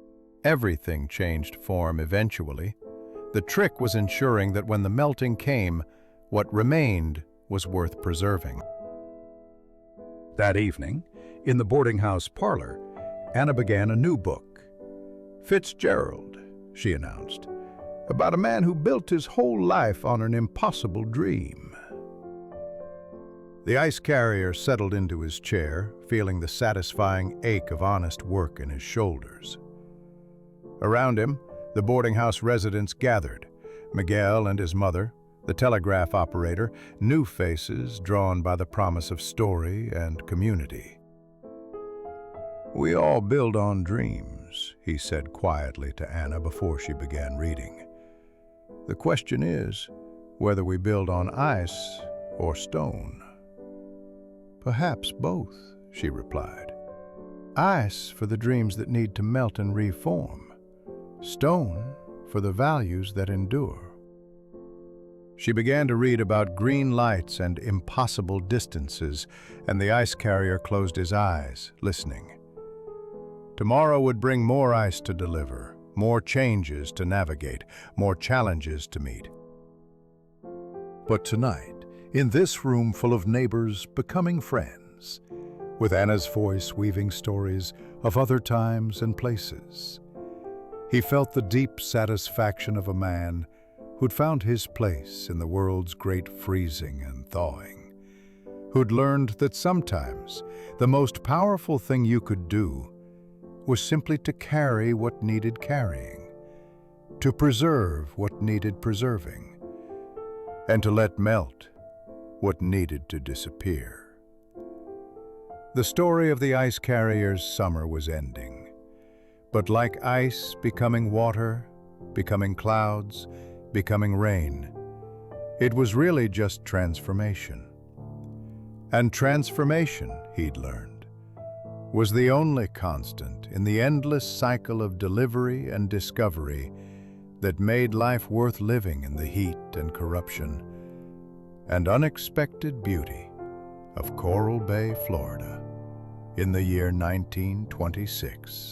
Everything changed form eventually. The trick was ensuring that when the melting came, what remained was worth preserving. That evening, in the boarding house parlor, Anna began a new book. "Fitzgerald," she announced, "about a man who built his whole life on an impossible dream." The ice carrier settled into his chair, feeling the satisfying ache of honest work in his shoulders. Around him, the boarding house residents gathered. Miguel and his mother, the telegraph operator, new faces drawn by the promise of story and community. "We all build on dreams," he said quietly to Anna before she began reading. "The question is whether we build on ice or stone." "Perhaps both," she replied. "Ice for the dreams that need to melt and reform. Stone for the values that endure." She began to read about green lights and impossible distances, and the ice carrier closed his eyes, listening. Tomorrow would bring more ice to deliver, more changes to navigate, more challenges to meet. But tonight, in this room full of neighbors becoming friends, with Anna's voice weaving stories of other times and places, he felt the deep satisfaction of a man who'd found his place in the world's great freezing and thawing, who'd learned that sometimes the most powerful thing you could do was simply to carry what needed carrying, to preserve what needed preserving, and to let melt what needed to disappear. The story of the ice carrier's summer was ending, but like ice becoming water, becoming clouds, becoming rain, it was really just transformation. And transformation, he'd learned, was the only constant in the endless cycle of delivery and discovery that made life worth living in the heat and corruption and unexpected beauty of Coral Bay, Florida, in the year 1926.